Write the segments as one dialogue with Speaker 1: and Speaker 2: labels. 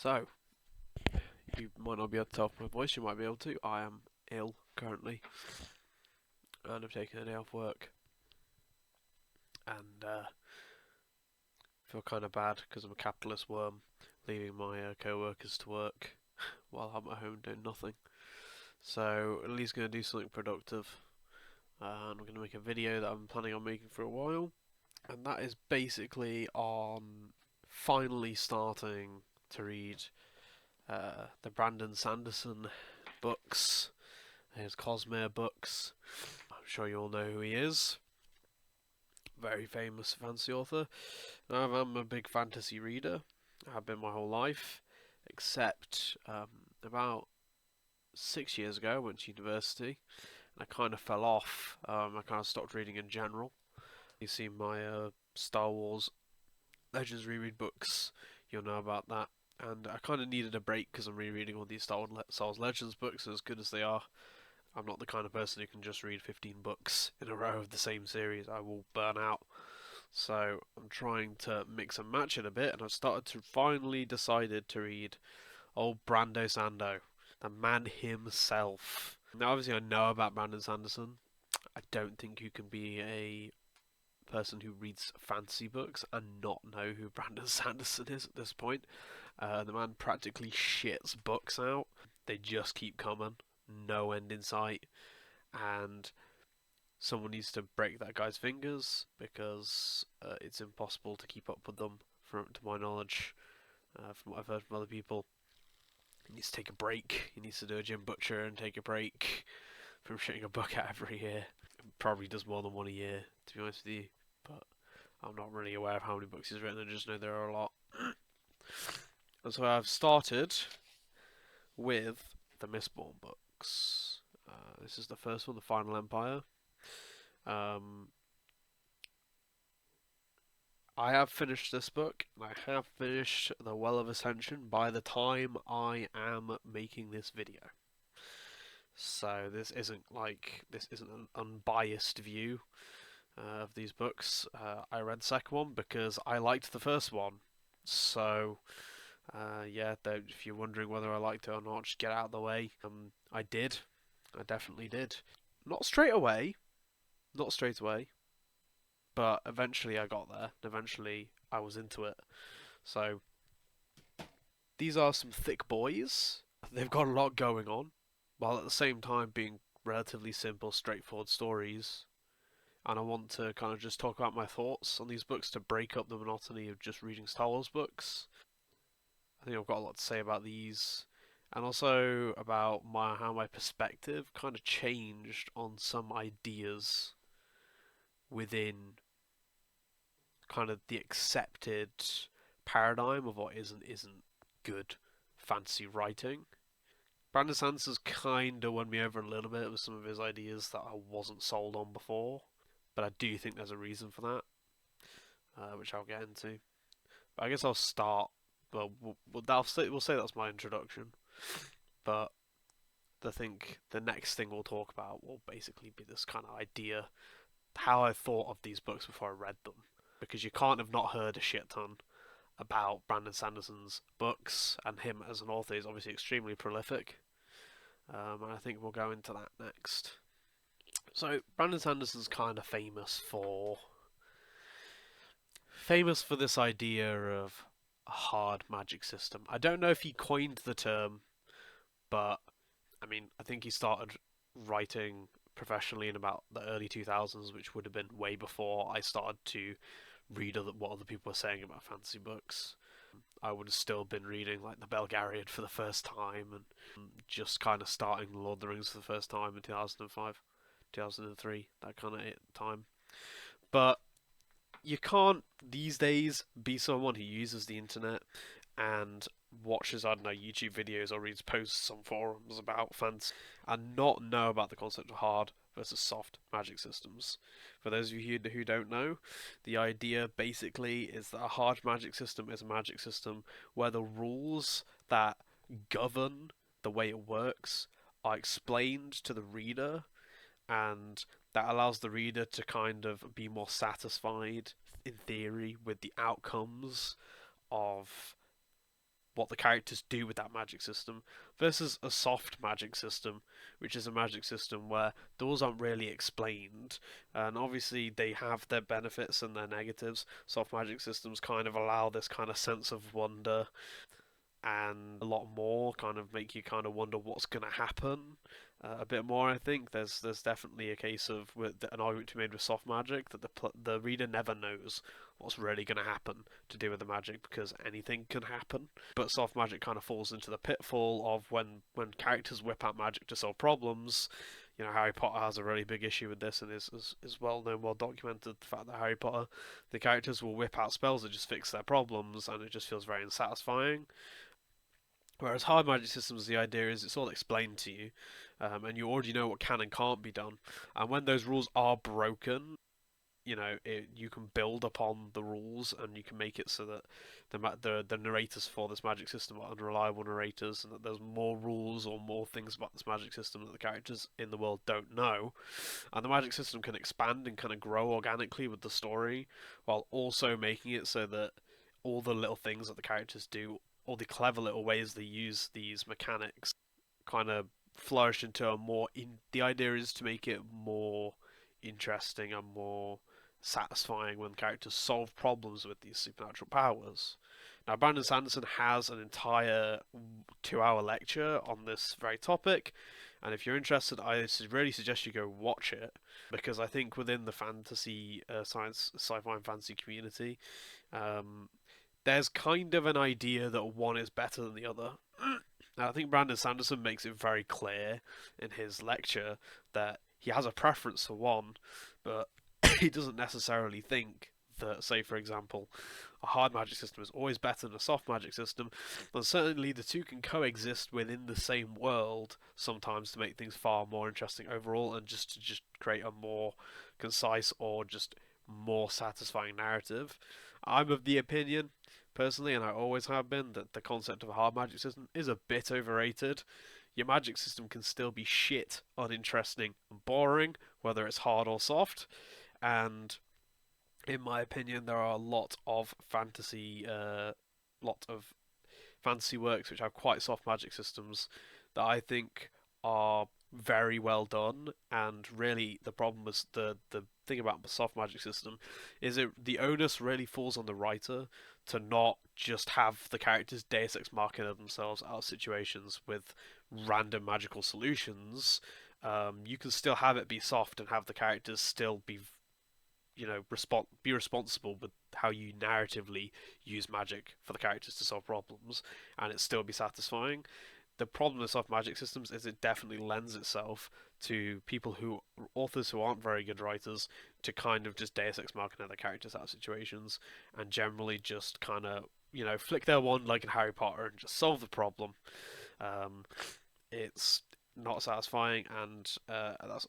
Speaker 1: So, you might not be able to tell from my voice, you might be able to. I am ill currently, and I've taken a day off work, and feel kind of bad because I'm a capitalist worm, leaving my co-workers to work while I'm at home doing nothing. So, at least going to do something productive, and I'm going to make a video that I'm planning on making for a while, and that is basically on finally starting to read the Brandon Sanderson books, his Cosmere books. I'm sure you all know who he is. Very famous fantasy author. I'm a big fantasy reader. I have been my whole life, except about 6 years ago I went to university and I kind of fell off. I kind of stopped reading in general. You've seen my Star Wars Legends reread books, you'll know about that. And I kind of needed a break because I'm rereading all these Star Wars Legends books, as good as they are. I'm not the kind of person who can just read 15 books in a row of the same series. I will burn out. So I'm trying to mix and match it a bit, and I've started to finally decided to read old BrandoSando, the man himself. Now, obviously, I know about Brandon Sanderson. I don't think you can be a person who reads fantasy books and not know who Brandon Sanderson is at this point. The man practically shits books out. They just keep coming. No end in sight. And someone needs to break that guy's fingers because it's impossible to keep up with them, to my knowledge, from what I've heard from other people. He needs to take a break. He needs to do a Jim Butcher and take a break from shitting a book out every year. Probably does more than one a year, to be honest with you. But I'm not really aware of how many books he's written. I just know there are a lot. And so I've started with the Mistborn books. This is the first one, The Final Empire. I have finished this book, and I have finished The Well of Ascension by the time I am making this video. So this isn't an unbiased view of these books. I read the second one because I liked the first one. So yeah, if you're wondering whether I liked it or not, just get out of the way. I did. I definitely did. Not straight away. But eventually I got there. Eventually I was into it. So these are some thick boys. They've got a lot going on, while at the same time being relatively simple, straightforward stories. And I want to kind of just talk about my thoughts on these books to break up the monotony of just reading Star Wars books. I think I've got a lot to say about these, and also about how my perspective kind of changed on some ideas within kind of the accepted paradigm of what is and isn't good fantasy writing. Brandon Sanderson's kind of won me over a little bit with some of his ideas that I wasn't sold on before, but I do think there's a reason for that, which I'll get into. But I guess I'll start. Well, we'll say that's my introduction. But the next thing we'll talk about will basically be this kind of idea, how I thought of these books before I read them, because you can't have not heard a shit ton about Brandon Sanderson's books, and him as an author is obviously extremely prolific. And I think we'll go into that next. So Brandon Sanderson's kind of famous for this idea of a hard magic system. I don't know if he coined the term, but I mean, I think he started writing professionally in about the early 2000s, which would have been way before I started to read what other people were saying about fantasy books. I would have still been reading like the Belgariad for the first time, and just kind of starting Lord of the Rings for the first time in 2005, 2003, that kind of time. But you can't these days be someone who uses the internet and watches, I don't know, YouTube videos or reads posts on forums about fantasy and not know about the concept of hard versus soft magic systems. For those of you who don't know, the idea basically is that a hard magic system is a magic system where the rules that govern the way it works are explained to the reader, and that allows the reader to kind of be more satisfied, in theory, with the outcomes of what the characters do with that magic system, versus a soft magic system, which is a magic system where those aren't really explained. And obviously they have their benefits and their negatives. Soft magic systems kind of allow this kind of sense of wonder and a lot more, kind of make you kind of wonder what's going to happen a bit more. I think there's definitely a case of an argument to be made with soft magic that the reader never knows what's really going to happen to do with the magic, because anything can happen. But soft magic kind of falls into the pitfall of when characters whip out magic to solve problems. You know, Harry Potter has a really big issue with this, and is well known, well documented, the fact that Harry Potter, the characters will whip out spells that just fix their problems, and it just feels very unsatisfying. Whereas hard magic systems, the idea is it's all explained to you, and you already know what can and can't be done. And when those rules are broken, you know, you can build upon the rules, and you can make it so that the narrators for this magic system are unreliable narrators, and that there's more rules or more things about this magic system that the characters in the world don't know. And the magic system can expand and kind of grow organically with the story, while also making it so that all the little things that the characters do, all the clever little ways they use these mechanics, kind of flourish into a more the idea is to make it more interesting and more satisfying when characters solve problems with these supernatural powers. Now, Brandon Sanderson has an entire 2-hour lecture on this very topic, and if you're interested, I really suggest you go watch it, because I think within the fantasy, sci-fi and fantasy community, there's kind of an idea that one is better than the other. Now, I think Brandon Sanderson makes it very clear in his lecture that he has a preference for one, but he doesn't necessarily think that, say, for example, a hard magic system is always better than a soft magic system. And certainly the two can coexist within the same world sometimes to make things far more interesting overall, and to create a more concise or just more satisfying narrative. I'm of the opinion, personally, and I always have been, that the concept of a hard magic system is a bit overrated. Your magic system can still be shit, uninteresting, and boring, whether it's hard or soft. And in my opinion, there are a lot of fantasy works which have quite soft magic systems that I think are very well done. And really, the problem was the thing about the soft magic system is the onus really falls on the writer to not just have the characters Deus Ex Machina themselves out of situations with random magical solutions. You can still have it be soft and have the characters still be, you know, be responsible with how you narratively use magic for the characters to solve problems, and it still be satisfying. The problem with soft magic systems is it definitely lends itself to authors who aren't very good writers, to kind of just Deus Ex Machina their characters out of situations, and generally just kind of, you know, flick their wand like in Harry Potter and just solve the problem. It's not satisfying, and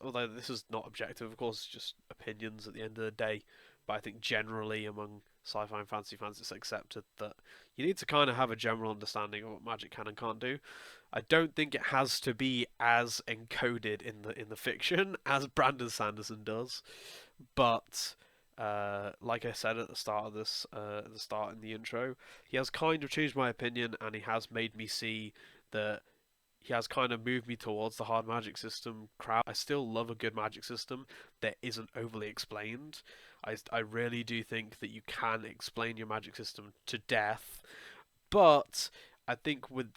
Speaker 1: although this is not objective, of course, it's just opinions at the end of the day. But I think generally among sci-fi and fantasy fans, it's accepted that you need to kind of have a general understanding of what magic can and can't do. I don't think it has to be as encoded in the fiction as Brandon Sanderson does, but like I said at the start of this, at the start in the intro, he has kind of changed my opinion, and he has made me see that he has kind of moved me towards the hard magic system crowd. I still love a good magic system that isn't overly explained. I really do think that you can explain your magic system to death, but I think I've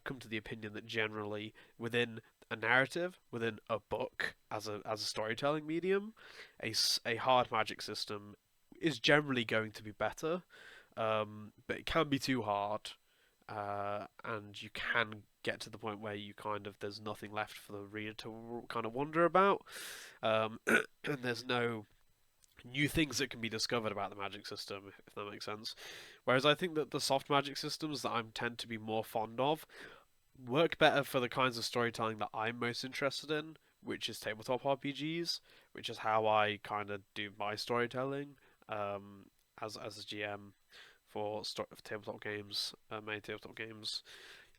Speaker 1: come to the opinion that generally within a narrative, within a book as a storytelling medium, a hard magic system is generally going to be better, but it can be too hard. And you can get to the point where there's nothing left for the reader to kind of wonder about, and there's no new things that can be discovered about the magic system, if that makes sense. Whereas I think that the soft magic systems that I tend to be more fond of work better for the kinds of storytelling that I'm most interested in, which is tabletop RPGs, which is how I kind of do my storytelling as a GM for tabletop games, many tabletop games.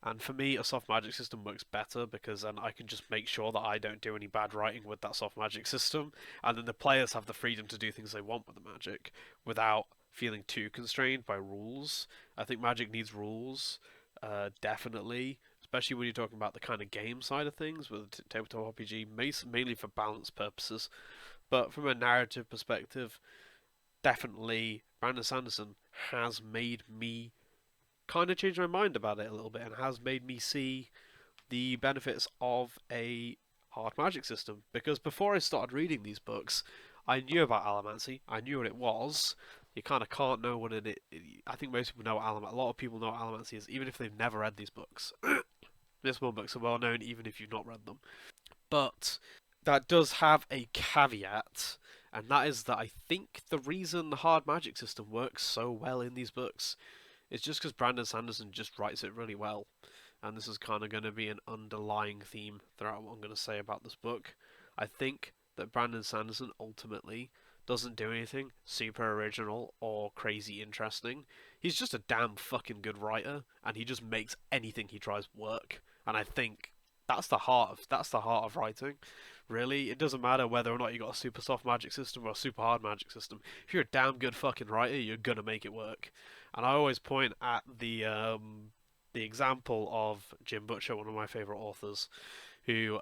Speaker 1: And for me, a soft magic system works better, because then I can just make sure that I don't do any bad writing with that soft magic system, and then the players have the freedom to do things they want with the magic without feeling too constrained by rules. I think Magic needs rules, definitely, especially when you're talking about the kind of game side of things with tabletop RPG, mainly for balance purposes. But from a narrative perspective, definitely Brandon Sanderson has made me kind of change my mind about it a little bit and has made me see the benefits of a hard magic system. Because before I started reading these books, I knew about Allomancy, I knew what it was. You kind of can't know what I think most people know what a lot of people know what Allomancy is, even if they've never read these books. Mistborn books are well known, even if you've not read them. But that does have a caveat, and that is that I think the reason the hard magic system works so well in these books is just because Brandon Sanderson just writes it really well. And this is kind of going to be an underlying theme throughout what I'm going to say about this book. I think that Brandon Sanderson ultimately doesn't do anything super original or crazy interesting. He's just a damn fucking good writer, and he just makes anything he tries work. And I think that's the heart of writing. Really, it doesn't matter whether or not you got a super soft magic system or a super hard magic system. If you're a damn good fucking writer, you're gonna make it work. And I always point at the example of Jim Butcher, one of my favorite authors, who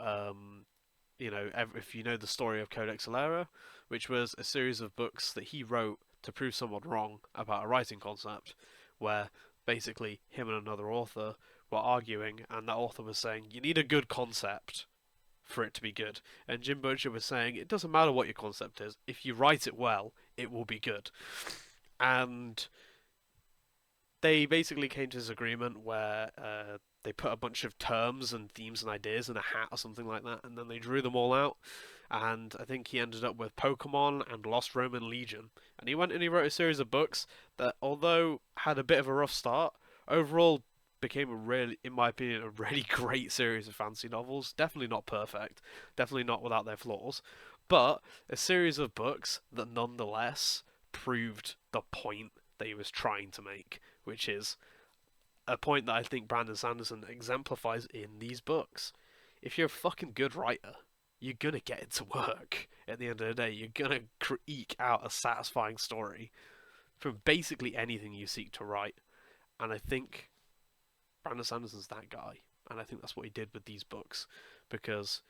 Speaker 1: if you know the story of Codex Alera, which was a series of books that he wrote to prove someone wrong about a writing concept, where basically him and another author were arguing, and that author was saying, you need a good concept for it to be good. And Jim Butcher was saying, it doesn't matter what your concept is, if you write it well, it will be good. And they basically came to this agreement where they put a bunch of terms and themes and ideas in a hat or something like that, and then they drew them all out. And I think he ended up with Pokemon and Lost Roman Legion. And he went and he wrote a series of books that, although had a bit of a rough start, overall became in my opinion, a really great series of fantasy novels. Definitely not perfect, definitely not without their flaws, but a series of books that nonetheless proved the point that he was trying to make, which is a point that I think Brandon Sanderson exemplifies in these books. If you're a fucking good writer, you're gonna get it to work. At the end of the day, you're gonna eke out a satisfying story from basically anything you seek to write. And I think Brandon Sanderson's that guy, and I think that's what he did with these books, because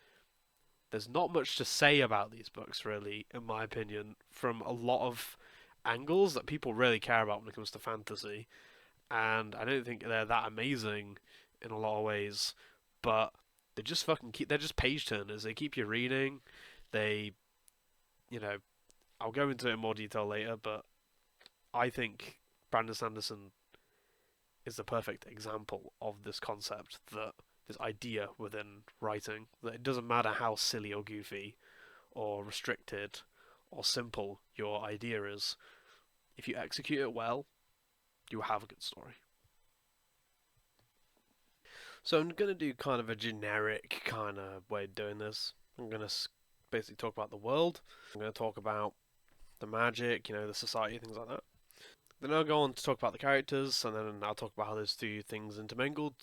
Speaker 1: there's not much to say about these books, really, in my opinion, from a lot of angles that people really care about when it comes to fantasy, and I don't think they're that amazing in a lot of ways, but they just they're just page turners. They keep you reading. They, I'll go into it in more detail later, but I think Brandon Sanderson is the perfect example of this concept, that this idea within writing, that it doesn't matter how silly or goofy or restricted or simple your idea is, if you execute it well, you have a good story. So I'm going to do kind of a generic kind of way of doing this. I'm going to basically talk about the world. I'm going to talk about the magic, the society, things like that. Then I'll go on to talk about the characters, and then I'll talk about how those two things intermingled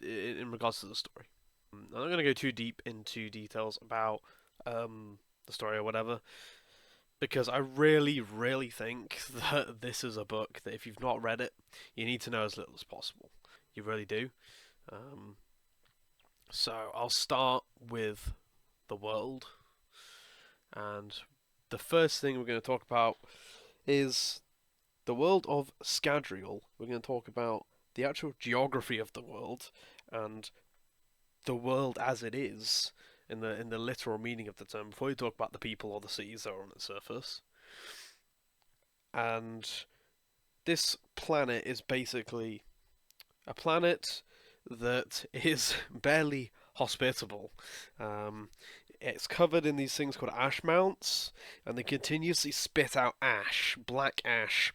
Speaker 1: in regards to the story. I'm not going to go too deep into details about the story or whatever, because I really, really think that this is a book that if you've not read it, you need to know as little as possible. You really do. So I'll start with the world, and the first thing we're going to talk about is the world of Scadrial. We're going to talk about the actual geography of the world and the world as it is in the literal meaning of the term, before we talk about the people or the cities that are on its surface. And this planet is basically a planet that is barely hospitable. It's covered in these things called ash mounts, and they continuously spit out ash, black ash,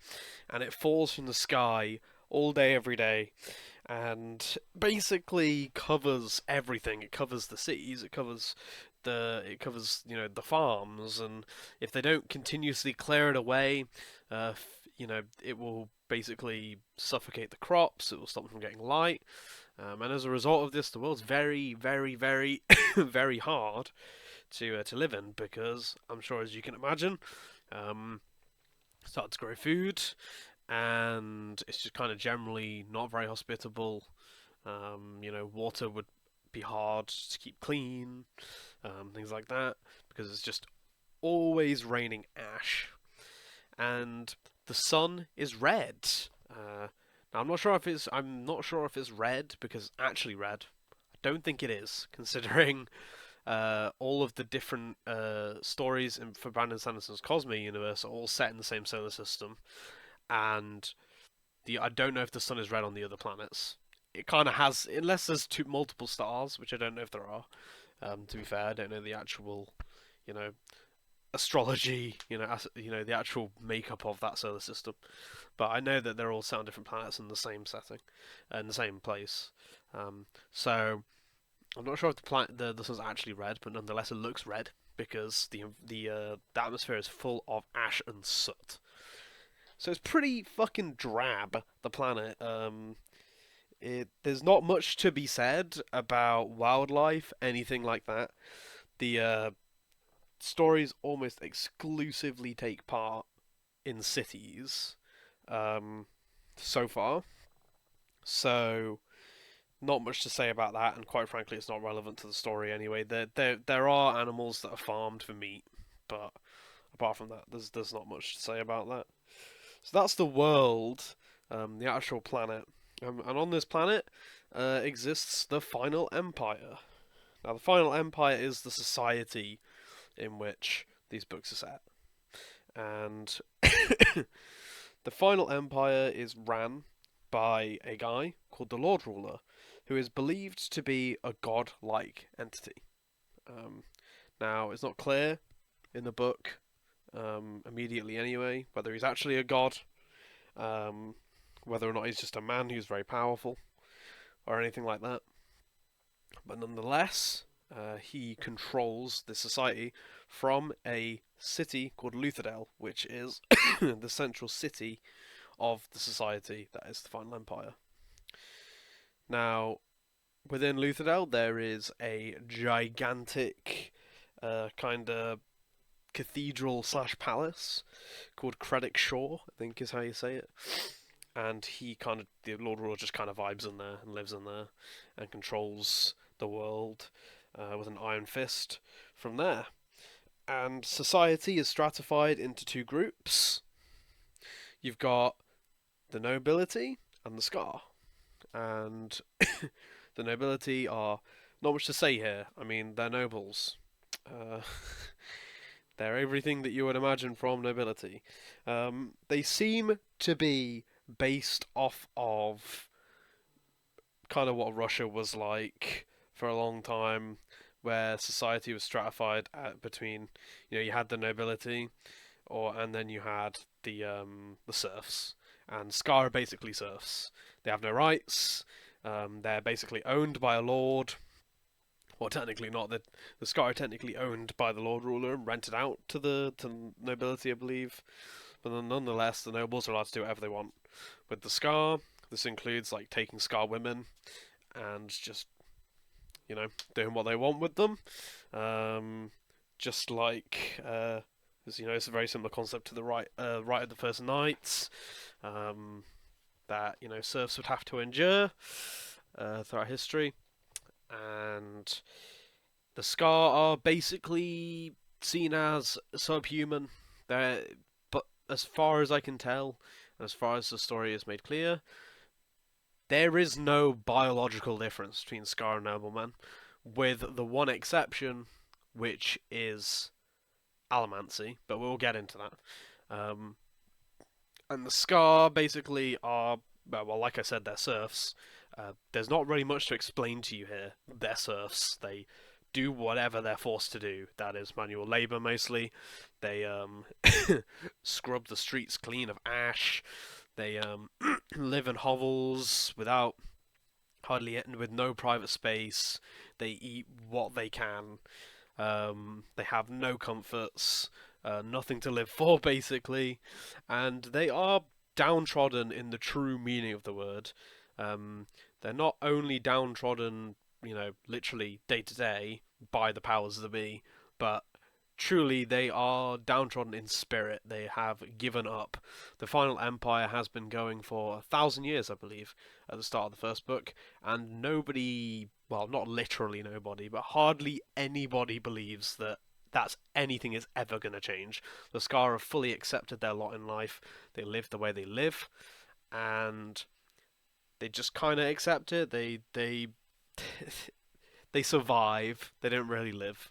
Speaker 1: and it falls from the sky all day, every day, and basically covers everything. It covers the cities, it covers the farms, and if they don't continuously clear it away, it will basically suffocate the crops. It will stop them from getting light. And as a result of this, the world's very, very, very, very hard to live in, because I'm sure, as you can imagine, start to grow food, and it's just kind of generally not very hospitable. Water would be hard to keep clean, things like that, because it's just always raining ash, and the sun is red. Now I'm not sure if it's red because actually red. I don't think it is, considering all of the different stories for Brandon Sanderson's Cosmere universe are all set in the same solar system, and I don't know if the sun is red on the other planets. It kind of has, unless there's multiple stars, which I don't know if there are. To be fair, I don't know the actual, astrology, the actual makeup of that solar system. But I know that they're all set on different planets in the same setting, in the same place. So I'm not sure if the sun's actually red, but nonetheless it looks red because the atmosphere is full of ash and soot. So it's pretty fucking drab, the planet. There's not much to be said about wildlife, anything like that. The stories almost exclusively take part in cities, so far. So not much to say about that, and quite frankly, it's not relevant to the story anyway. There are animals that are farmed for meat, but apart from that, there's not much to say about that. So that's the world, the actual planet. And on this planet exists the Final Empire. Now, the Final Empire is the society in which these books are set. And the Final Empire is ran by a guy called the Lord Ruler, who is believed to be a god-like entity. Now, it's not clear in the book immediately anyway whether he's actually a god, whether or not he's just a man who's very powerful, or anything like that. But nonetheless, he controls the society from a city called Luthadel, which is the central city of the society that is the Final Empire. Now, within Luthadel, there is a gigantic kind of cathedral / palace called Kredik Shore, I think is how you say it. And the Lord Ruler just kind of vibes in there and lives in there and controls the world with an iron fist from there. And society is stratified into two groups. You've got the nobility and the Scar. And the nobility are not much to say here. I mean, they're nobles. They're everything that you would imagine from nobility. They seem to be based off of kind of what Russia was like for a long time, where society was stratified between, you had the nobility, and then you had the serfs, and Scar are basically serfs. They have no rights. They're basically owned by a lord. Well, technically not. The Scar are technically owned by the Lord Ruler and rented out to the nobility, I believe. But then nonetheless, the nobles are allowed to do whatever they want with the Scar. This includes like taking Scar women and just, doing what they want with them. Just like, it's a very similar concept to the right of the First Knights, that serfs would have to endure throughout history. And the Scar are basically seen as subhuman. But as far as I can tell, and as far as the story is made clear, there is no biological difference between Scar and noblemen, with the one exception, which is allomancy, but we'll get into that. And the Scar basically are, well, like I said, they're serfs. There's not really much to explain to you here. They're serfs. They do whatever they're forced to do. That is manual labour mostly. They scrub the streets clean of ash. They live in hovels with no private space. They eat what they can. They have no comforts. Nothing to live for, basically. And they are downtrodden in the true meaning of the word. They're not only downtrodden, literally day to day by the powers that be, but truly, they are downtrodden in spirit. They have given up. The final empire has been going for 1,000 years, I believe, at the start of the first book, and nobody, well, not literally nobody, but hardly anybody believes that anything is ever going to change. The Scar have fully accepted their lot in life. They live the way they live, and they just kind of accept it. They survive. They don't really live.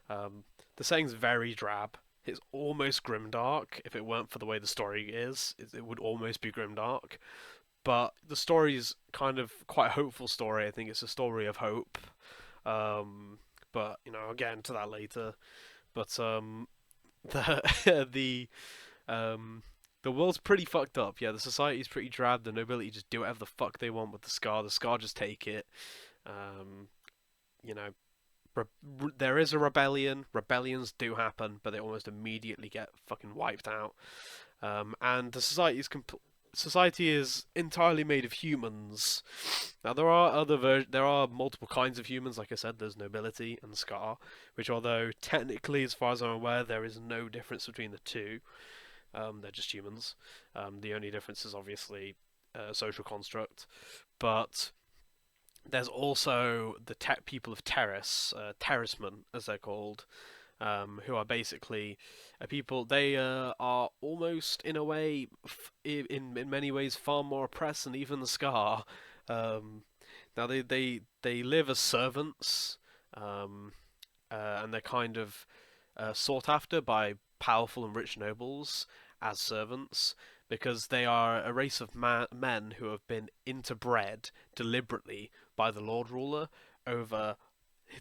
Speaker 1: The setting's very drab. It's almost grimdark. If it weren't for the way the story is, it would almost be grimdark. But the story's kind of quite a hopeful story. I think it's a story of hope. But I'll get into that later. But the the world's pretty fucked up. Yeah, the society's pretty drab. The nobility just do whatever the fuck they want with the Scar. The Scar just take it. Um, you know, there is a rebellion. Rebellions do happen, but they almost immediately get fucking wiped out. And the society is entirely made of humans. Now there are there are multiple kinds of humans. Like I said, there's nobility and Scar, which although technically, as far as I'm aware, there is no difference between the two. They're just humans. The only difference is obviously social construct, but there's also the people of Terrace, Terracemen as they're called, who are basically people. They are almost in a way, in many ways, far more oppressed than even the Scar. Now they live as servants, and they're kind of sought after by powerful and rich nobles as servants because they are a race of men who have been interbred deliberately by the Lord Ruler over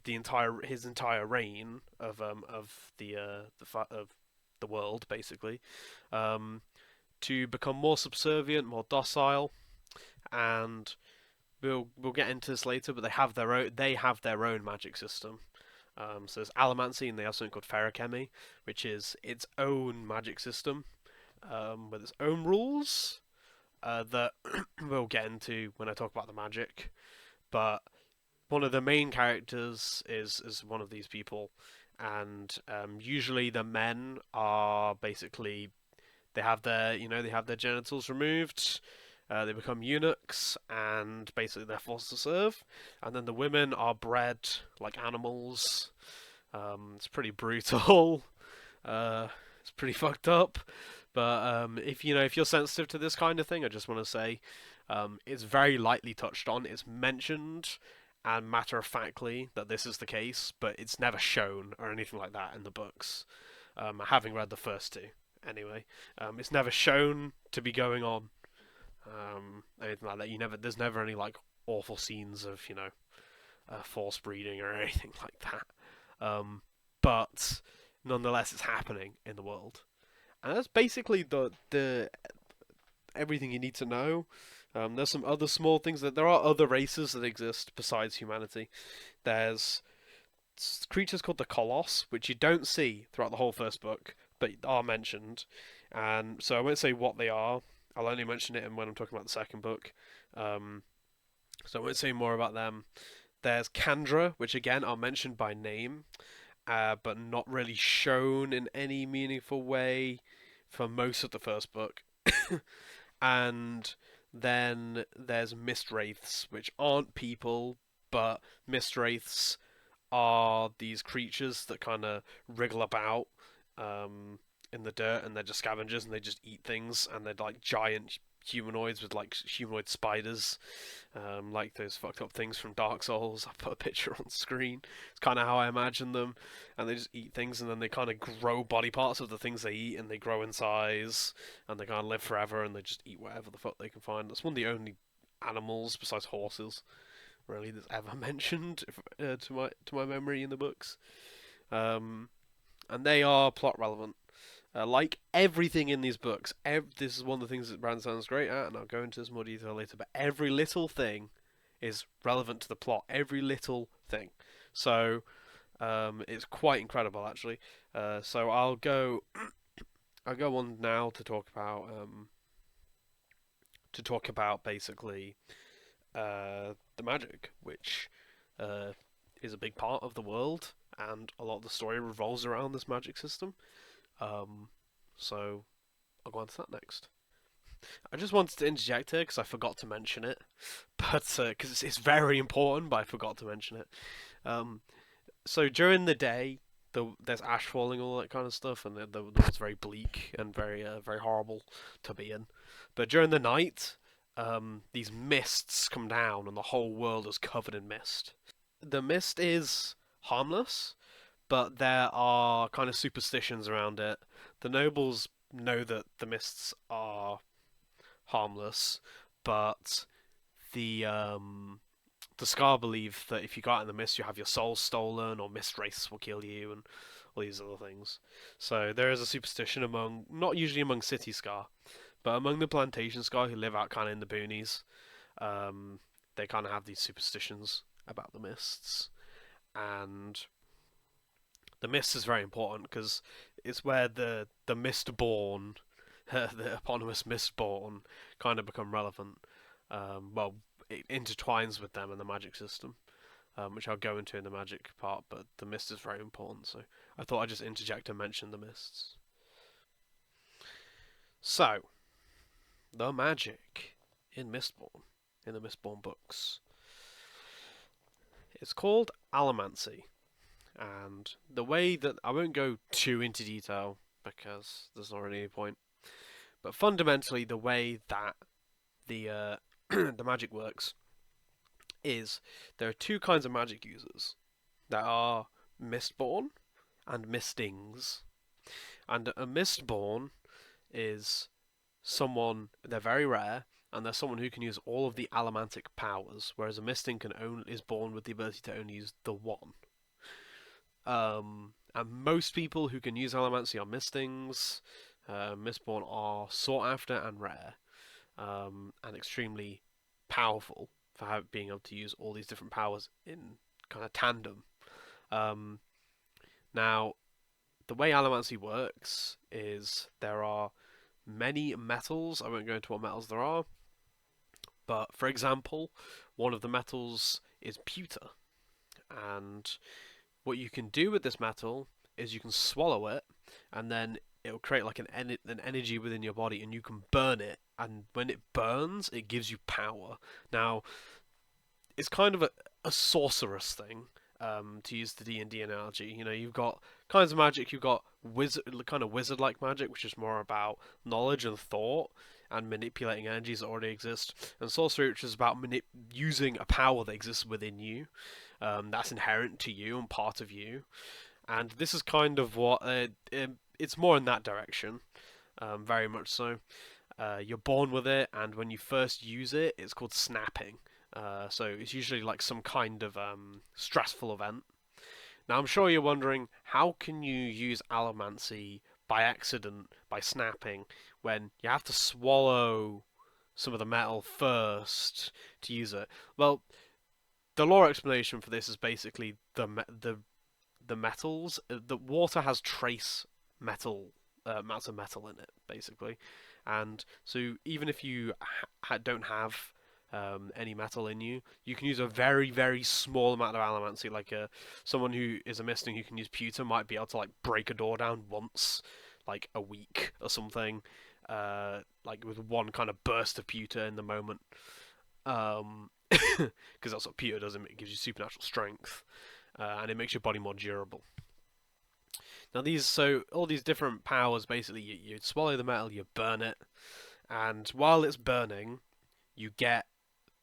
Speaker 1: his entire reign of the world, basically, to become more subservient, more docile, and we'll get into this later. But they have their own magic system. So there's Allomancy, and they have something called Ferrochemy, which is its own magic system with its own rules that we'll get into when I talk about the magic. But one of the main characters is one of these people, and usually the men are basically they have their genitals removed. They become eunuchs, and basically they're forced to serve. And then the women are bred like animals. It's pretty brutal. It's pretty fucked up. But if you're sensitive to this kind of thing, I just want to say it's very lightly touched on. It's mentioned and matter-of-factly that this is the case, but it's never shown or anything like that in the books. Having read the first two, anyway, it's never shown to be going on. Anything like that. There's never any like awful scenes of force breeding or anything like that. But nonetheless, it's happening in the world, and that's basically the everything you need to know. There's some other small things there are other races that exist besides humanity. There's creatures called the Colossus, which you don't see throughout the whole first book, but are mentioned. And so I won't say what they are. I'll only mention it when I'm talking about the second book. So I won't say more about them. There's Kandra, which again are mentioned by name, but not really shown in any meaningful way for most of the first book. And then there's Mist Wraiths, which aren't people, but Mist Wraiths are these creatures that kind of wriggle about in the dirt, and they're just scavengers, and they just eat things, and they're like giant humanoids with like humanoid spiders, like those fucked up things from Dark Souls. I put a picture on screen. It's kind of how I imagine them, and they just eat things, and then they kind of grow body parts of the things they eat, and they grow in size, and they kind of live forever, and they just eat whatever the fuck they can find. That's one of the only animals besides horses, really, that's ever mentioned to my memory in the books, and they are plot relevant. Like everything in these books, this is one of the things that BrandoSando's great at, and I'll go into this more detail later, but every little thing is relevant to the plot. Every little thing. So, it's quite incredible, actually. So I'll go on now to talk about basically the magic, which is a big part of the world, and a lot of the story revolves around this magic system. So I'll go on to that next. I just wanted to interject here because I forgot to mention it, but because it's very important, but I forgot to mention it. So during the day, there's ash falling, all that kind of stuff, and the world's very bleak and very horrible to be in. But during the night, these mists come down, and the whole world is covered in mist. The mist is harmless, but there are kind of superstitions around it. The nobles know that the mists are harmless, but the Scar believe that if you go out in the mist, you have your soul stolen, or mist wraiths will kill you, and all these other things. So there is a superstition among, not usually among city Scar, but among the plantation Scar who live out kind of in the boonies. They kind of have these superstitions about the mists, and the mist is very important because it's where the Mistborn, the eponymous Mistborn, kind of become relevant. Well, it intertwines with them in the magic system, which I'll go into in the magic part, but the mist is very important, so I thought I'd just interject and mention the mists. So, the magic in Mistborn, in the Mistborn books. It's called Allomancy, and the way that, I won't go too into detail because there's not really any point, but fundamentally the way that the the magic works is there are two kinds of magic users. There are Mistborn and Mistings. And a Mistborn is someone, they're very rare, and they're someone who can use all of the allomantic powers, whereas a Misting is born with the ability to only use the one. And most people who can use allomancy are Mistings. Mistborn are sought after and rare, and extremely powerful for being able to use all these different powers in kind of tandem. Now, the way allomancy works is there are many metals. I won't go into what metals there are, but for example, one of the metals is pewter, and what you can do with this metal is you can swallow it, and then it'll create like an energy within your body, and you can burn it, and when it burns, it gives you power. Now, it's kind of a sorceress thing, to use the D&D analogy. You know, you've got kinds of magic. You've got kind of wizard-like magic, which is more about knowledge and thought and manipulating energies that already exist, and sorcery, which is about using a power that exists within you, that's inherent to you and part of you. And this is kind of what it's more in that direction, very much so. You're born with it, and when you first use it, it's called snapping. So it's usually like some kind of stressful event. Now I'm sure you're wondering, how can you use allomancy by accident, by snapping, when you have to swallow some of the metal first to use it? Well, the lore explanation for this is basically the metals. The water has trace metal, amounts of metal in it, basically, and so even if you don't have any metal in you, you can use a very small amount of allomancy. Like someone who is a misting who can use pewter might be able to like break a door down once, like a week or something, like with one kind of burst of pewter in the moment. Because that's what pewter does. It gives you supernatural strength, and it makes your body more durable. Now all these different powers, basically, you swallow the metal, you burn it, and while it's burning, you get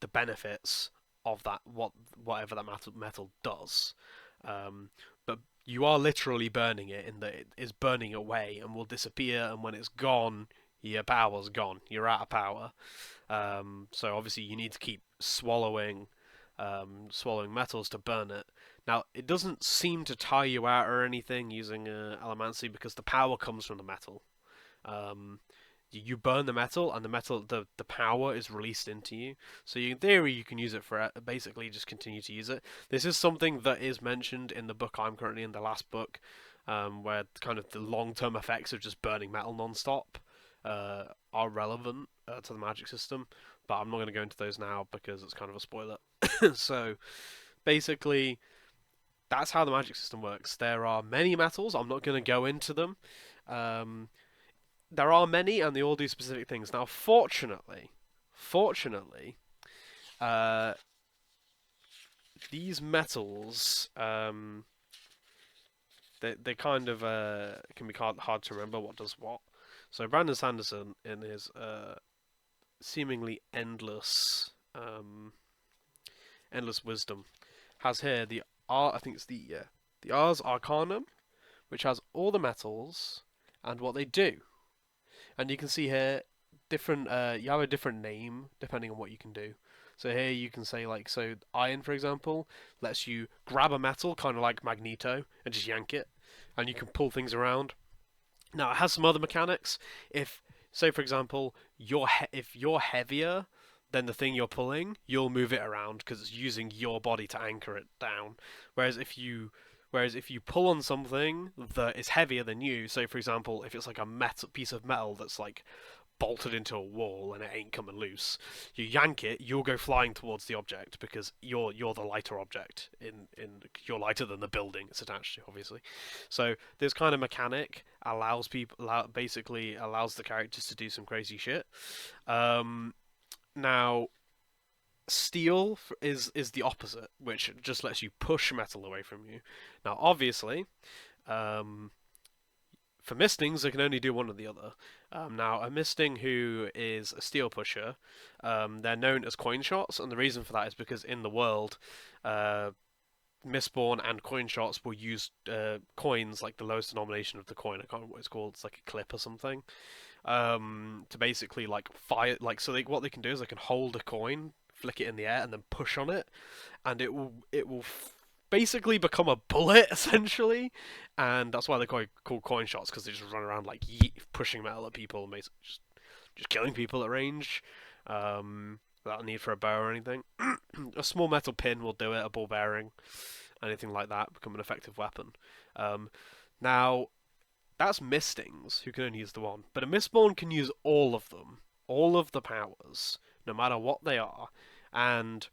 Speaker 1: the benefits of that, whatever that metal does. But you are literally burning it in that it is burning away and will disappear, and when it's gone, your power's gone. You're out of power. So obviously you need to keep swallowing metals to burn it. Now, it doesn't seem to tire you out or anything using allomancy because the power comes from the metal. You burn the metal, and the power is released into you. So in theory, you can use it for basically just continue to use it. This is something that is mentioned in the book I'm currently in, the last book, where kind of the long-term effects of just burning metal non-stop are relevant to the magic system. But I'm not going to go into those now because it's kind of a spoiler. So basically, that's how the magic system works. There are many metals. I'm not going to go into them. Um, there are many, and they all do specific things. Now, fortunately, uh, these metals, they kind of can be hard to remember what does what. So Brandon Sanderson, in his seemingly endless wisdom, has here the I think it's the Ars Arcanum, which has all the metals and what they do. And you can see here different. You have a different name depending on what you can do. So here you can say like so iron, for example, lets you grab a metal, kind of like Magneto, and just yank it, and you can pull things around. Now it has some other mechanics. If say for example if you're heavier than the thing you're pulling, you'll move it around because it's using your body to anchor it down. Whereas if you pull on something that is heavier than you, so for example, if it's like a metal piece of metal that's like bolted into a wall and it ain't coming loose, you yank it, you'll go flying towards the object because you're the lighter object in you're lighter than the building it's attached to, obviously. So this kind of mechanic basically allows the characters to do some crazy shit. Now steel is the opposite, which just lets you push metal away from you. Now obviously, for mistings, they can only do one or the other. Now, a misting who is a steel pusher, they're known as coin shots, and the reason for that is because in the world, Mistborn and coin shots will use coins, like the lowest denomination of the coin. I can't remember what it's called. It's like a clip or something. To basically like fire, like so. What they can do is they can hold a coin, flick it in the air, and then push on it, and it will basically become a bullet essentially, and that's why they're called coin shots because they just run around like pushing metal at people and basically just killing people at range, without a need for a bow or anything. A small metal pin will do it, a ball bearing, anything like that, become an effective weapon. Now that's mistings who can only use the one, but a mistborn can use all of them, all of the powers, no matter what they are, and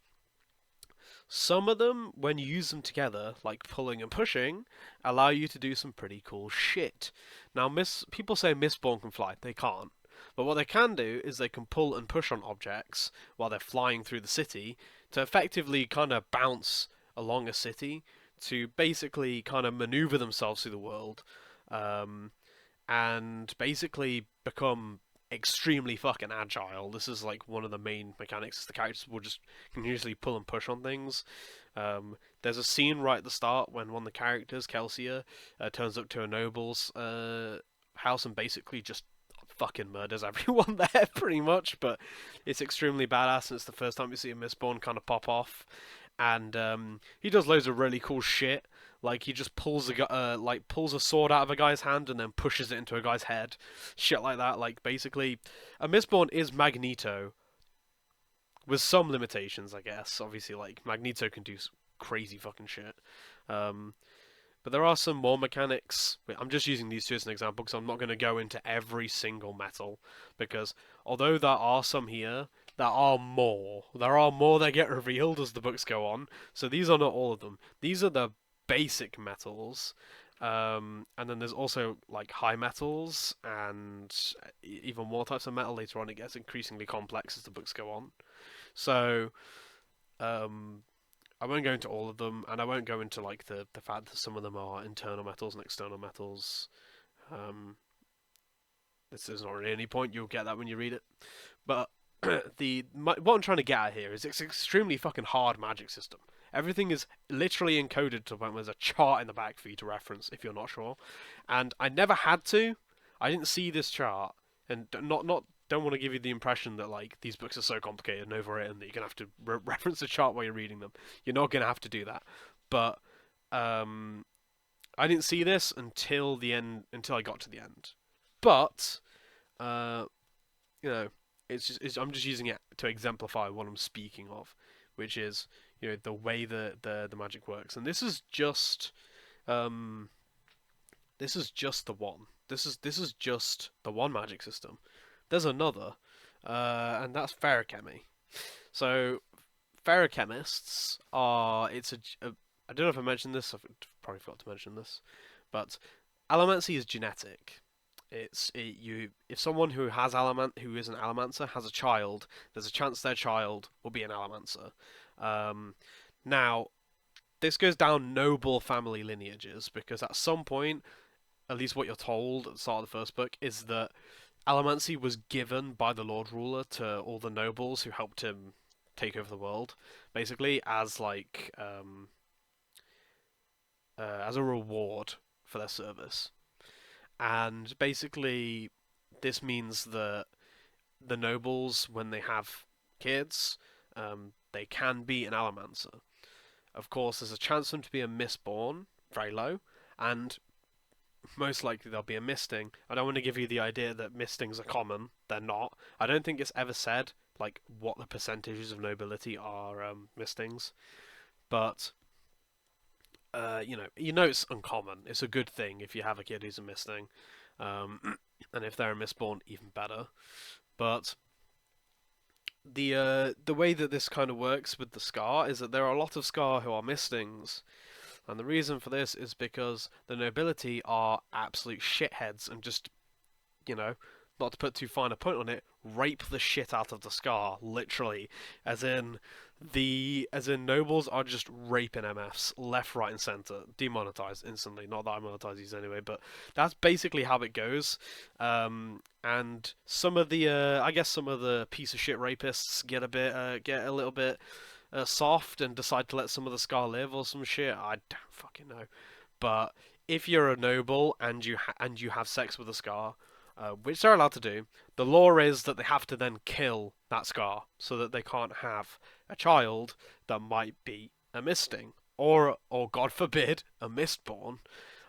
Speaker 1: some of them, when you use them together, like pulling and pushing, allow you to do some pretty cool shit. Now, people say Mistborn can fly. They can't. But what they can do is they can pull and push on objects while they're flying through the city to effectively kind of bounce along a city to basically kind of maneuver themselves through the world, and basically become extremely fucking agile. This is like one of the main mechanics. The characters will just continuously pull and push on things. There's a scene right at the start when one of the characters, Kelsier, turns up to a noble's house and basically just fucking murders everyone there, pretty much. But it's extremely badass, and it's the first time we see a Mistborn kind of pop off. And he does loads of really cool shit. Like he just pulls a sword out of a guy's hand and then pushes it into a guy's head, shit like that. Like basically, a Mistborn is Magneto, with some limitations, I guess. Obviously, like Magneto can do crazy fucking shit. But there are some more mechanics. I'm just using these two as an example because I'm not going to go into every single metal, because although there are some here, there are more. There are more that get revealed as the books go on. So these are not all of them. These are the basic metals. And then there's also like high metals and even more types of metal later on. It gets increasingly complex as the books go on. So I won't go into all of them, and I won't go into like the fact that some of them are internal metals and external metals. This is not really any point. You'll get that when you read it. But what I'm trying to get at here is it's an extremely fucking hard magic system. Everything is literally encoded to the point where there's a chart in the back for you to reference if you're not sure. And I never had to. I didn't see this chart, and don't want to give you the impression that like these books are so complicated and overwritten that you're gonna have to reference the chart while you're reading them. You're not gonna have to do that. But I didn't see this until the end, until I got to the end. But you know, I'm just using it to exemplify what I'm speaking of, which is the way the magic works. And this is just the one. This is just the one magic system. There's another, and that's ferrochemy. So ferrochemists are
Speaker 2: I don't know if I mentioned this. I probably forgot to mention this, but allomancy is genetic. If someone who is an allomancer has a child, there's a chance their child will be an allomancer. Um, Now, this goes down noble family lineages because at some point, at least what you're told at the start of the first book, is that allomancy was given by the Lord Ruler to all the nobles who helped him take over the world, basically as a reward for their service. And basically, this means that the nobles, when they have kids, they can be an allomancer. Of course, there's a chance for them to be a Mistborn, very low, and most likely they'll be a misting. I don't want to give you the idea that mistings are common. They're not. I don't think it's ever said like what the percentages of nobility are mistings, but you know it's uncommon. It's a good thing if you have a kid who's a misting, and if they're a Mistborn, even better. But the way that this kind of works with the Scar is that there are a lot of Scar who are mistings, and the reason for this is because the nobility are absolute shitheads and just, you know, not to put too fine a point on it, rape the shit out of the Scar, literally. As in nobles are just raping MFs left, right, and center, demonetized instantly. Not that I monetize these anyway, but that's basically how it goes. And some of the, I guess some of the piece of shit rapists get a little bit soft and decide to let some of the Scar live or some shit. I don't fucking know. But if you're a noble and you have sex with a Scar, which they're allowed to do, the law is that they have to then kill that Scar so that they can't have a child that might be a misting or God forbid a Mistborn.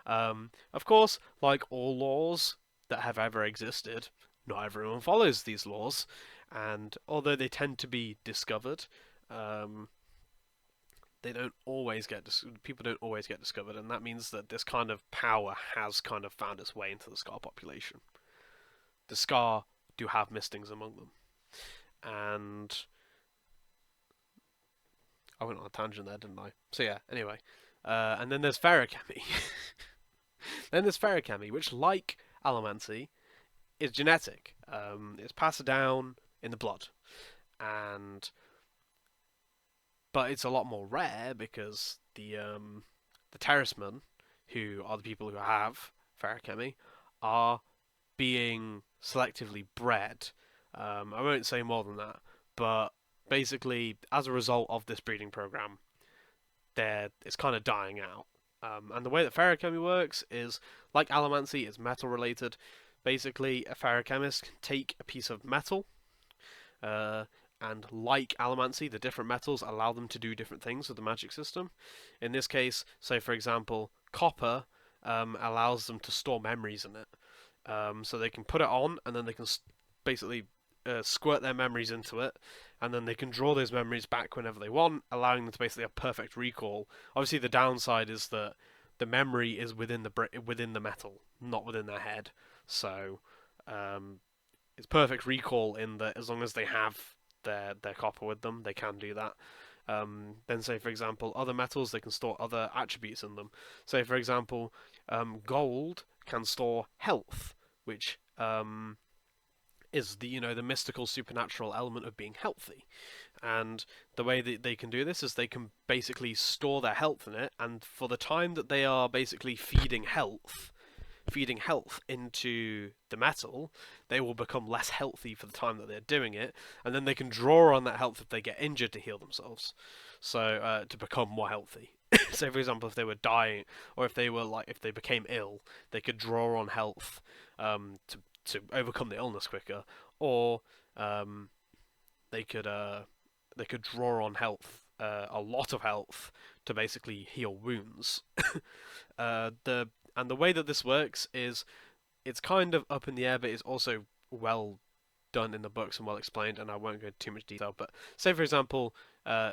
Speaker 2: Of course, like all laws that have ever existed, not everyone follows these laws, and although they tend to be discovered, um, they don't always people don't always get discovered, and that means that this kind of power has kind of found its way into the Scar population. The Scar do have mistings among them, and I went on a tangent there, didn't I? So yeah. Anyway, and then there's Ferrokemi. Then there's Ferrokemi, which, like Allomancy, is genetic. It's passed down in the blood, and but it's a lot more rare because the terracemen, who are the people who have Ferrokemi, are being selectively bred. I won't say more than that, but basically, as a result of this breeding program, it's kind of dying out. And the way that ferrochemy works is, like allomancy, it's metal related. Basically, a ferrochemist can take a piece of metal, uh, and like allomancy, the different metals allow them to do different things with the magic system. In this case, say for example, copper allows them to store memories in it. So they can put it on, and then they can basically squirt their memories into it, and then they can draw those memories back whenever they want, allowing them to basically have perfect recall. Obviously, the downside is that the memory is within the metal, not within their head. So it's perfect recall in that as long as they have their copper with them, they can do that. Then, say for example, other metals, they can store other attributes in them. Say for example, gold can store health, which is the mystical supernatural element of being healthy. And the way that they can do this is they can basically store their health in it, and for the time that they are basically feeding health into the metal, they will become less healthy for the time that they're doing it, and then they can draw on that health if they get injured to heal themselves, so to become more healthy. So for example, if they were dying, or if they became ill, they could draw on health to overcome the illness quicker, or they could draw on health, a lot of health, to basically heal wounds. The way that this works is it's kind of up in the air, but it's also well done in the books and well explained, and I won't go into too much detail. But say for example,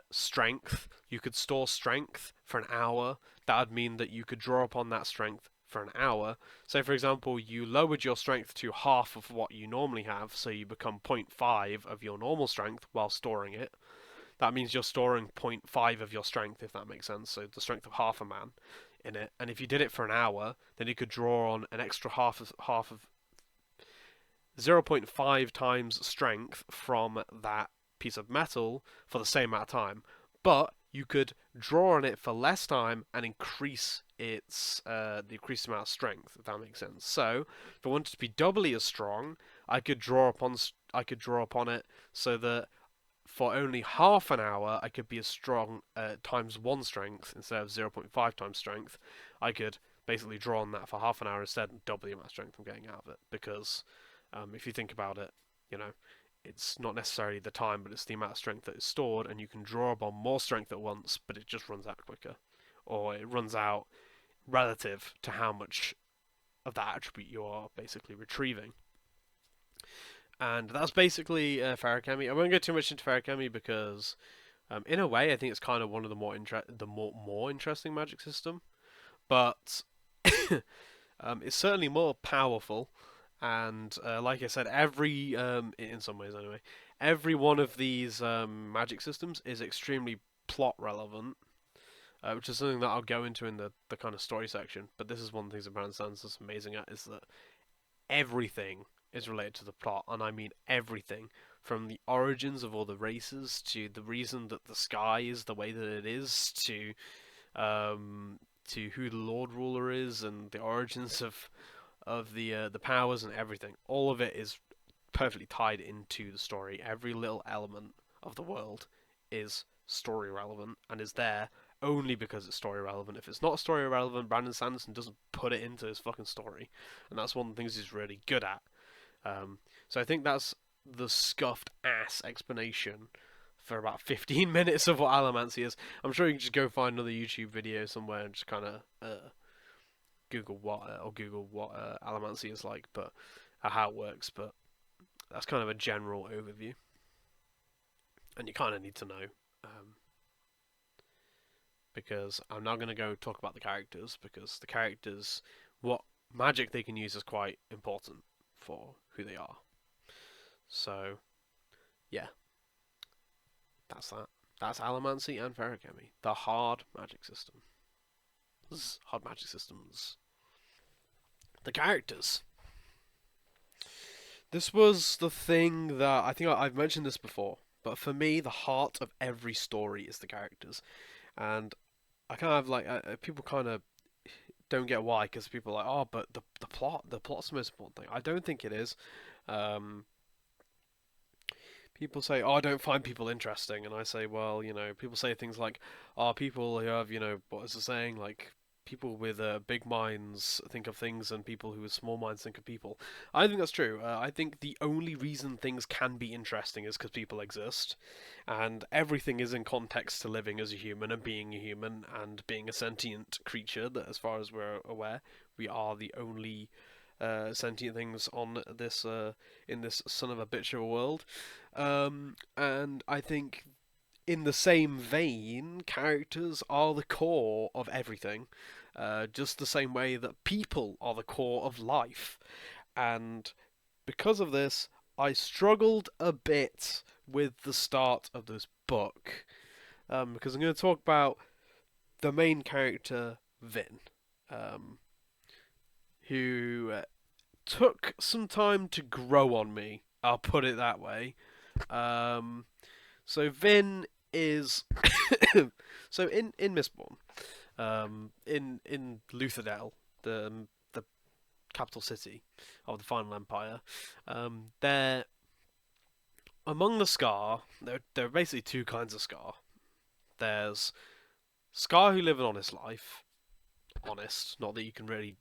Speaker 2: strength, you could store strength for an hour. That would mean that you could draw upon that strength for an hour. Say for example, you lowered your strength to half of what you normally have, so you become 0.5 of your normal strength while storing it. that means you're storing zero 0.5 of your strength, if that makes sense. So the strength of half a man in it. And if you did it for an hour, then you could draw on an extra half of 0 0.5 times strength from that piece of metal for the same amount of time. But you could draw on it for less time and increase its the increased amount of strength, if that makes sense. So, if I wanted to be doubly as strong, I could draw upon it so that for only half an hour I could be as strong times one strength instead of 0 0.5 times strength. I could basically draw on that for half an hour instead and double the amount of strength I'm getting out of it because if you think about it, you know, it's not necessarily the time, but it's the amount of strength that is stored, and you can draw upon more strength at once, but it just runs out quicker, or it runs out relative to how much of that attribute you are basically retrieving. And that's basically Feruchemy. I won't go too much into Feruchemy because, in a way, I think it's kind of one of the more interesting magic system, but it's certainly more powerful. And like I said, in some ways anyway, every one of these magic systems is extremely plot relevant, which is something that I'll go into in the kind of story section. But this is one of the things that BrandoSando is amazing at, is that everything is related to the plot, and I mean everything, from the origins of all the races to the reason that the sky is the way that it is to who the Lord Ruler is and the origins of the powers and everything. All of it is perfectly tied into the story. Every little element of the world is story relevant and is there only because it's story relevant. If it's not story relevant, Brandon Sanderson doesn't put it into his fucking story, and that's one of the things he's really good at. So I think that's the scuffed ass explanation for about 15 minutes of what Allomancy is. I'm sure you can just go find another YouTube video somewhere and just kind of Google what Allomancy is like, but how it works. But that's kind of a general overview, and you kind of need to know because I'm now going to go talk about the characters, because the characters, what magic they can use is quite important for who they are. So, yeah, that's that. That's Allomancy and Feruchemy, the hard magic system. Hard magic systems. The characters. This was the thing that I think I've mentioned this before, but for me, the heart of every story is the characters, and I kind of like people kind of don't get why, because people are like, oh, but the plot's the most important thing. I don't think it is. Um, People say, oh, I don't find people interesting, and I say, well, people say things like, oh, people who have, what is the saying, like, people with big minds think of things, and people who have small minds think of people. I think that's true. I think the only reason things can be interesting is because people exist, and everything is in context to living as a human and being a human and being a sentient creature. That, as far as we're aware, we are the only sentient things on this in this son of a bitch of a world. And I think, in the same vein, characters are the core of everything, just the same way that people are the core of life. And because of this, I struggled a bit with the start of this book, because I'm going to talk about the main character, Vin, um, who took some time to grow on me. I'll put it that way. Um, so Vin is so in Mistborn, in Luthadel, the capital city of the Final Empire. There, among the Scar, there are basically two kinds of Scar. There's Scar who live an honest life. Honest, not that you can really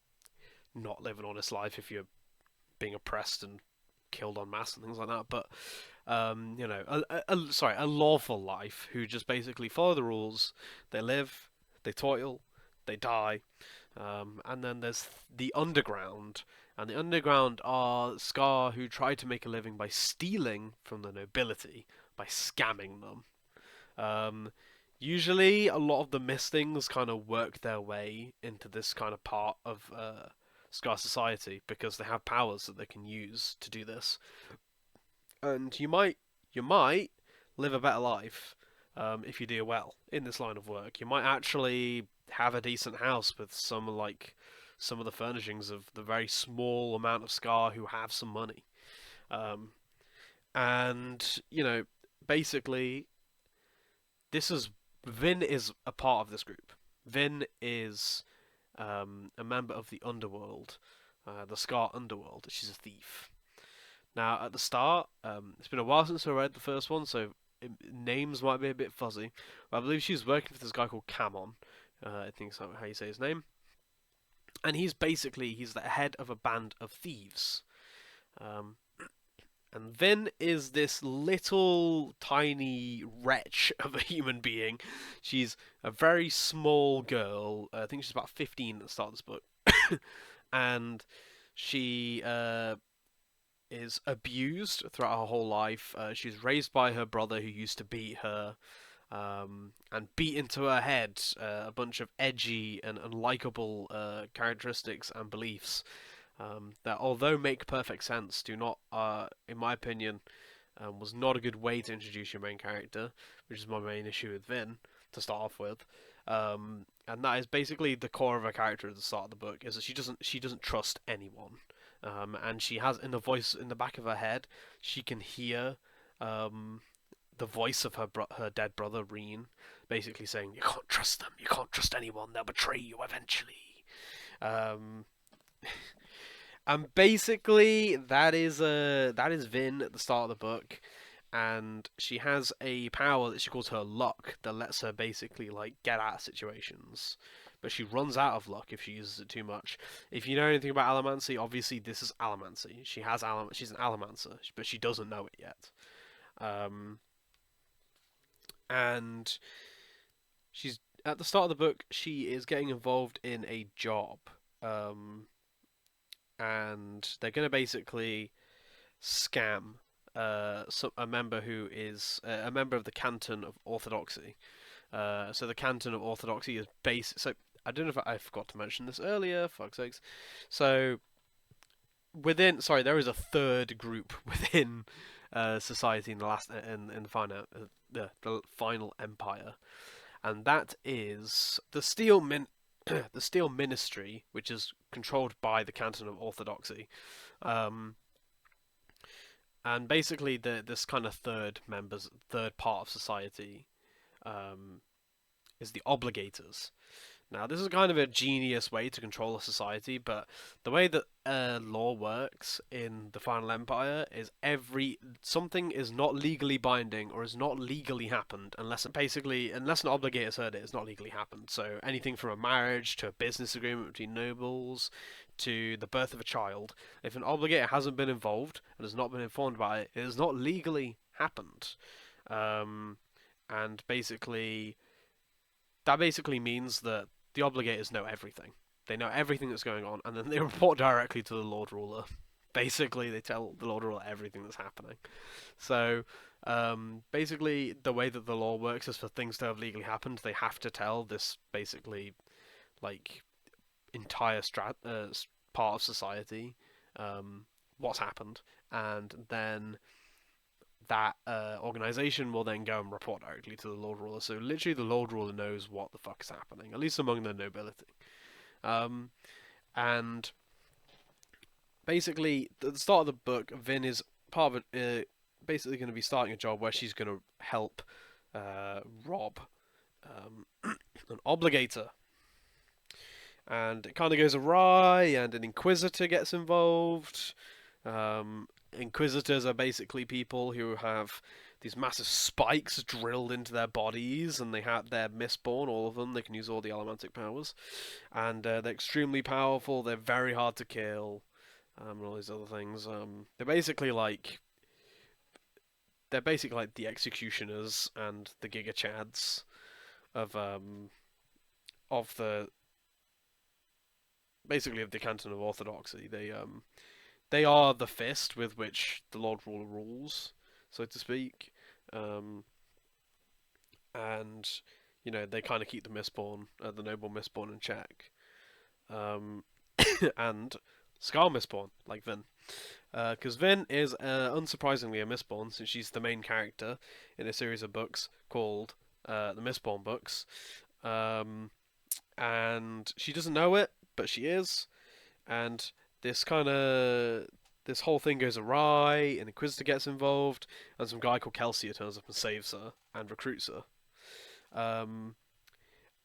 Speaker 2: not live an honest life if you're being oppressed and killed en masse and things like that, but a lawful life who just basically follow the rules. They live, they toil, they die, and then there's the underground, and the underground are Scar who try to make a living by stealing from the nobility, by scamming them. Usually, a lot of the mistings kind of work their way into this kind of part of Scar society because they have powers that they can use to do this. And you might live a better life if you do well in this line of work. You might actually have a decent house with some of the furnishings of the very small amount of Scar who have some money. Um, and basically, this is Vin is a part of this group. Vin is a member of the underworld, the Scar underworld. She's a thief. Now, at the start, it's been a while since I read the first one, so names might be a bit fuzzy. But I believe she's working for this guy called Camon. I think that's how you say his name. And he's the head of a band of thieves. And Vin is this little tiny wretch of a human being. She's a very small girl. I think she's about 15 at the start of this book. And she is abused throughout her whole life. She's raised by her brother who used to beat her. And beat into her head a bunch of edgy and unlikable characteristics and beliefs that, although make perfect sense, do not, in my opinion, was not a good way to introduce your main character, which is my main issue with Vin to start off with. And that is basically the core of her character at the start of the book, is that she doesn't trust anyone. And she has, in the voice in the back of her head, she can hear the voice of her dead brother Reen, basically saying, "You can't trust them. You can't trust anyone. They'll betray you eventually." And basically, that is Vin at the start of the book, and she has a power that she calls her luck that lets her basically get out of situations. But she runs out of luck if she uses it too much. If you know anything about Allomancy, obviously this is Allomancy. She's an Allomancer, but she doesn't know it yet. And she's at the start of the book. She is getting involved in a job, and they're going to basically scam a member who is a member of the Canton of Orthodoxy. So the Canton of Orthodoxy is based. So I don't know if I forgot to mention this earlier. Fuck's sakes. So there is a third group within society in the final empire, and that is the the Steel Ministry, which is controlled by the Canton of Orthodoxy, and basically this kind of third part of society is the Obligators. Now, this is kind of a genius way to control a society, but the way that law works in the Final Empire is something is not legally binding or has not legally happened unless an obligator's heard it, it's not legally happened. So anything from a marriage to a business agreement between nobles to the birth of a child, if an obligator hasn't been involved and has not been informed about it, it has not legally happened. And basically, that means that the obligators know everything. They know everything that's going on, and then they report directly to the Lord Ruler. Basically, they tell the Lord Ruler everything that's happening. So, basically, the way that the law works is for things to have legally happened, they have to tell this, basically, entire part of society what's happened, and then that organization will then go and report directly to the Lord Ruler. So literally the Lord Ruler knows what the fuck is happening, at least among the nobility. And basically, at the start of the book, Vin is part of basically going to be starting a job where she's going to help rob an obligator. And it kind of goes awry, and an Inquisitor gets involved. Inquisitors are basically people who have these massive spikes drilled into their bodies, and they're Mistborn, all of them. They can use all the allomantic powers, and they're extremely powerful. They're very hard to kill, and all these other things. They're basically like the executioners and the Giga Chads of the Canton of Orthodoxy. They are the fist with which the Lord Ruler rules, so to speak. And they kind of keep the noble Mistborn in check. And Scar Mistborn, like Vin. Because Vin is unsurprisingly a Mistborn, since she's the main character in a series of books called the Mistborn books, um, and she doesn't know it, but she is, and this kind of this whole thing goes awry, and the Inquisitor gets involved, and some guy called Kelsier turns up and saves her and recruits her. Um,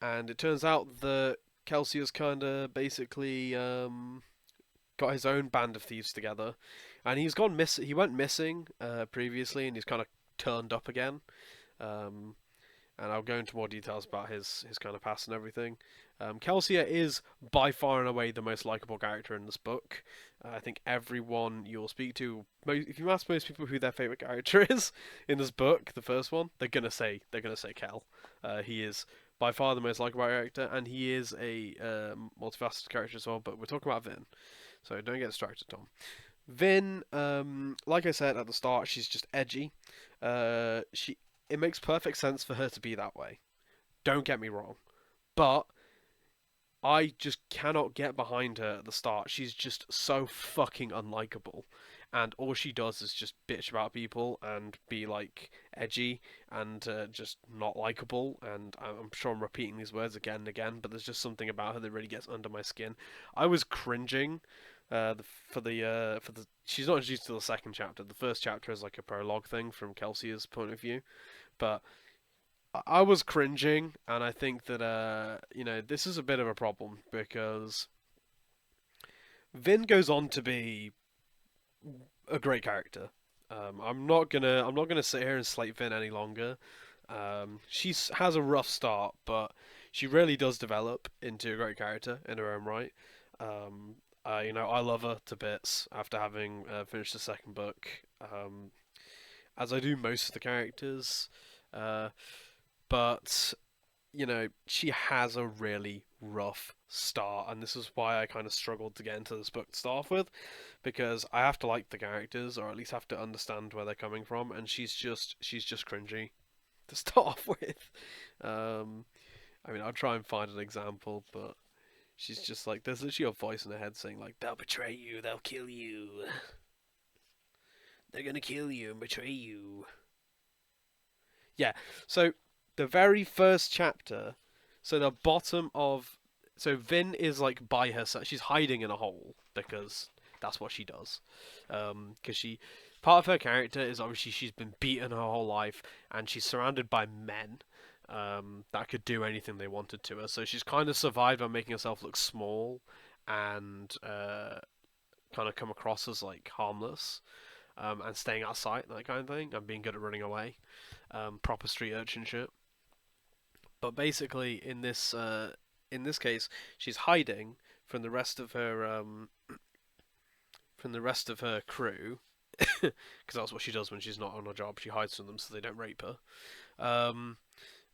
Speaker 2: and it turns out that Kelsier's kind of basically got his own band of thieves together, and he's gone miss. He went missing previously, and he's kind of turned up again. Um, and I'll go into more details about his kind of past and everything. Kelsier is by far and away the most likable character in this book. I think everyone you'll speak to, if you ask most people who their favorite character is in this book, the first one, they're gonna say Kel. He is by far the most likable character, and he is a multifaceted character as well. But we're talking about Vin, so don't get distracted, Tom. Vin, like I said at the start, she's just edgy. It makes perfect sense for her to be that way. Don't get me wrong, but I just cannot get behind her at the start. She's just so fucking unlikable. And all she does is just bitch about people and be like edgy and just not likable. And I'm sure I'm repeating these words again and again, but there's just something about her that really gets under my skin. I was cringing for the she's not introduced to the second chapter. The first chapter is like a prologue thing from Kelsier's point of view, but I was cringing, and I think that this is a bit of a problem because Vin goes on to be a great character. I'm not gonna sit here and slate Vin any longer. She has a rough start, but she really does develop into a great character in her own right. I love her to bits after having finished the second book, as I do most of the characters. But she has a really rough start, and this is why I kind of struggled to get into this book to start off with, because I have to like the characters, or at least have to understand where they're coming from, and she's just cringy to start off with. I'll try and find an example, but she's just like, there's literally a voice in her head saying like, "They'll betray you, they'll kill you, they're gonna kill you and betray you." Yeah, so the very first chapter, so the bottom of, so Vin is like by herself. She's hiding in a hole because that's what she does. Because part of her character is obviously she's been beaten her whole life, and she's surrounded by men that could do anything they wanted to her. So she's kind of survived by making herself look small and kind of come across as like harmless. And staying out of sight, that kind of thing, and being good at running away, proper street urchin shit. But basically, in this case, she's hiding from the rest of her crew, because that's what she does when she's not on her job. She hides from them so they don't rape her.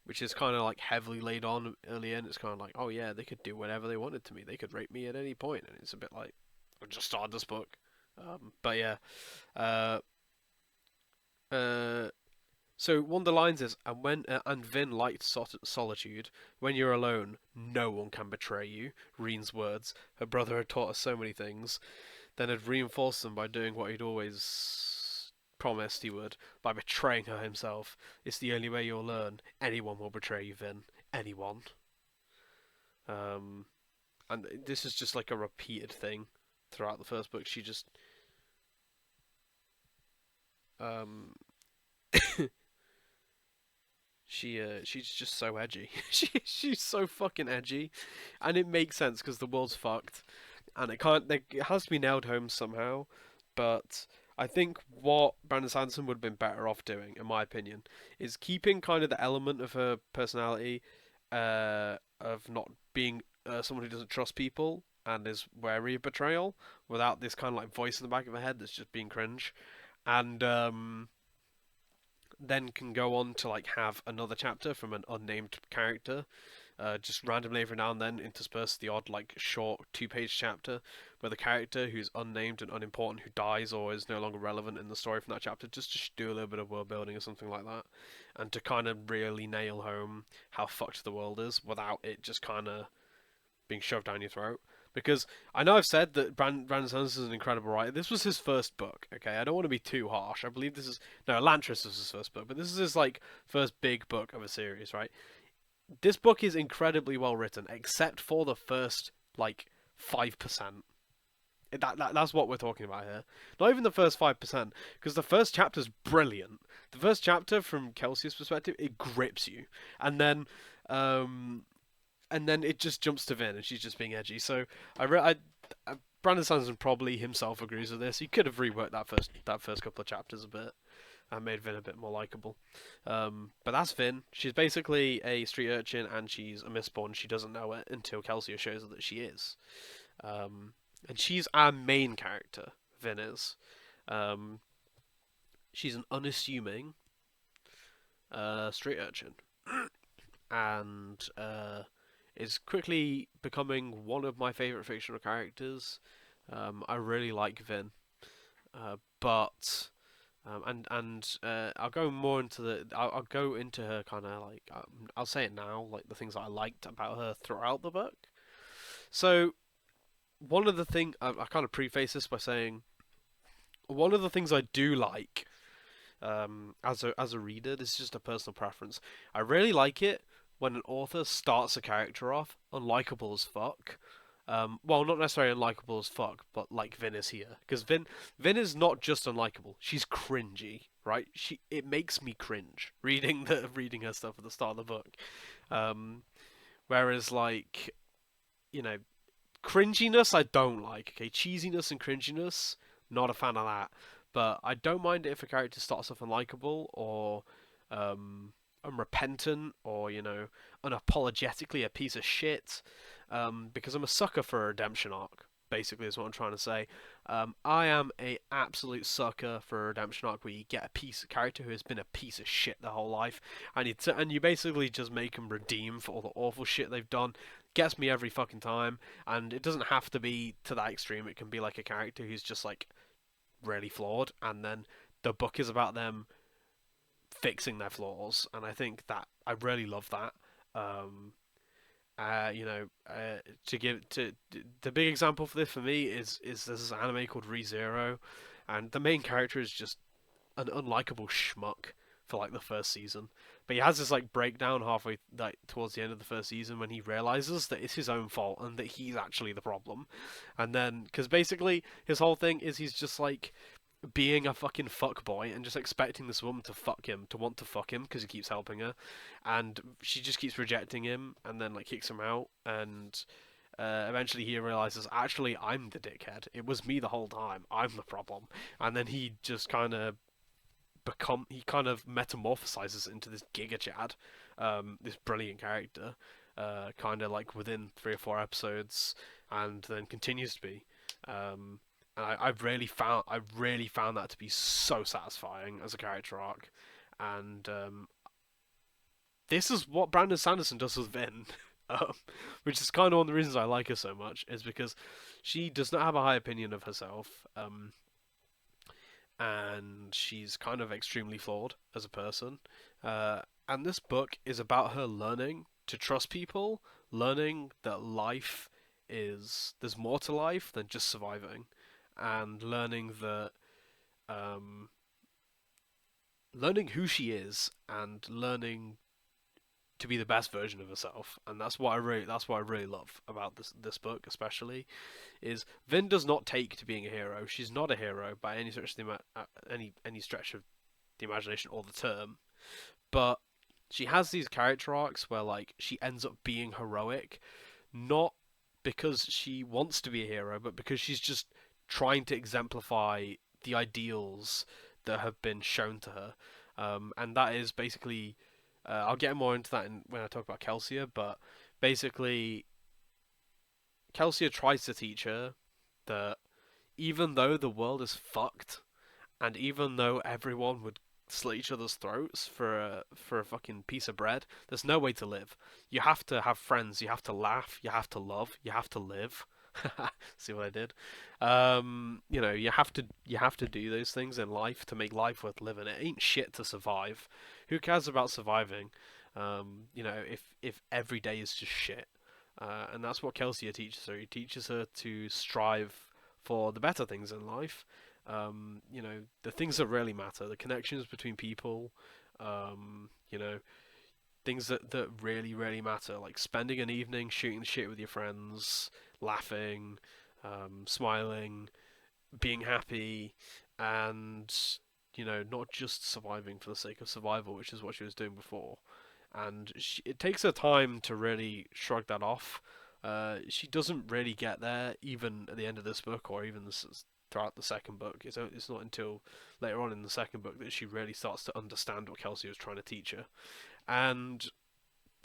Speaker 2: Which is kind of like heavily laid on early in. It's kind of like, oh yeah, they could do whatever they wanted to me. They could rape me at any point, and it's a bit like, I just started this book. But yeah, so one of the lines is, and Vin liked solitude. When you're alone, no one can betray you. Reen's words. Her brother had taught her so many things, then had reinforced them by doing what he'd always promised he would, by betraying her himself. It's the only way you'll learn. Anyone will betray you, Vin. Anyone. And this is just like a repeated thing throughout the first book. She just she's just so edgy. She's so fucking edgy, and it makes sense because the world's fucked, and it has to be nailed home somehow. But I think what Brandon Sanderson would have been better off doing, in my opinion, is keeping kind of the element of her personality, of not being someone who doesn't trust people and is wary of betrayal, without this kind of like voice in the back of her head that's just being cringe, and then can go on to like have another chapter from an unnamed character, just randomly every now and then intersperse the odd like short 2-page chapter where the character who's unnamed and unimportant who dies or is no longer relevant in the story from that chapter just to do a little bit of world building or something like that, and to kind of really nail home how fucked the world is without it just kind of being shoved down your throat. Because I know I've said that Brandon Sanderson is an incredible writer. This was his first book, okay? I don't want to be too harsh. I believe this is... No, Elantris was his first book, but this is his, like, first big book of a series, right? This book is incredibly well written, except for the first, like, 5%. That's what we're talking about here. Not even the first 5%, because the first chapter's brilliant. The first chapter, from Kelsier's perspective, it grips you. And then it just jumps to Vin, and she's just being edgy. So Brandon Sanderson probably himself agrees with this. He could have reworked that first couple of chapters a bit and made Vin a bit more likable. But that's Vin. She's basically a street urchin, and she's a Mistborn. She doesn't know it until Kelsier shows her that she is. And she's our main character, Vin is. She's an unassuming street urchin. And is quickly becoming one of my favourite fictional characters. I really like Vin. But I'll go more into I'll go into her kind of like I'll say it now, like the things that I liked about her throughout the book. So one of the things I kind of preface this by saying one of the things I do like as a reader, this is just a personal preference. I really like it when an author starts a character off unlikable as fuck. Well, not necessarily unlikable as fuck, but like Vin is here, because Vin is not just unlikable; she's cringy, right? It makes me cringe reading her stuff at the start of the book. Whereas like, you know, cringiness I don't like. Okay, cheesiness and cringiness, not a fan of that. But I don't mind it if a character starts off unlikable or unrepentant or, you know, unapologetically a piece of shit. Because I'm a sucker for a redemption arc. Basically, is what I'm trying to say. I am a absolute sucker for a redemption arc where you get a character who has been a piece of shit their whole life, and you basically just make them redeem for all the awful shit they've done. Gets me every fucking time, and it doesn't have to be to that extreme. It can be like a character who's just like really flawed, and then the book is about them fixing their flaws, and I think that I really love that. The big example for this for me is this anime called ReZero, and the main character is just an unlikable schmuck for like the first season, but he has this like breakdown halfway like towards the end of the first season when he realizes that it's his own fault and that he's actually the problem, and then because basically his whole thing is he's just like being a fucking fuckboy and just expecting this woman to want to fuck him because he keeps helping her, and she just keeps rejecting him and then like kicks him out, and eventually he realizes actually I'm the dickhead. It was me the whole time. I'm the problem, and then he just kind of metamorphosizes into this Giga Chad, this brilliant character, kind of like within 3 or 4 episodes, and then continues to be. And I've really found that to be so satisfying as a character arc, and this is what Brandon Sanderson does with Vin, which is kind of one of the reasons I like her so much, is because she does not have a high opinion of herself, and she's kind of extremely flawed as a person, and this book is about her learning to trust people, learning that there's more to life than just surviving. And learning that, learning who she is, and learning to be the best version of herself, and that's what I really love about this book, especially, is Vin does not take to being a hero. She's not a hero by any stretch of any stretch of the imagination or the term, but she has these character arcs where like she ends up being heroic, not because she wants to be a hero, but because she's just trying to exemplify the ideals that have been shown to her, and that is basically I'll get more into that when I talk about Kelsier, but basically Kelsier tries to teach her that even though the world is fucked, and even though everyone would slit each other's throats for a fucking piece of bread, there's no way to live. You have to have friends, you have to laugh, you have to love, you have to live. See what I did? You know, you have to do those things in life to make life worth living. It ain't shit to survive. Who cares about surviving? You know, if every day is just shit. And that's what Kelsier teaches her. He teaches her to strive for the better things in life. The things that really matter, the connections between people. Things that really, really matter, like spending an evening shooting the shit with your friends, laughing, smiling, being happy, and not just surviving for the sake of survival, which is what she was doing before. And it takes her time to really shrug that off. She doesn't really get there, even at the end of this book, or even throughout the second book. It's not until later on in the second book that she really starts to understand what Kelsier was trying to teach her. And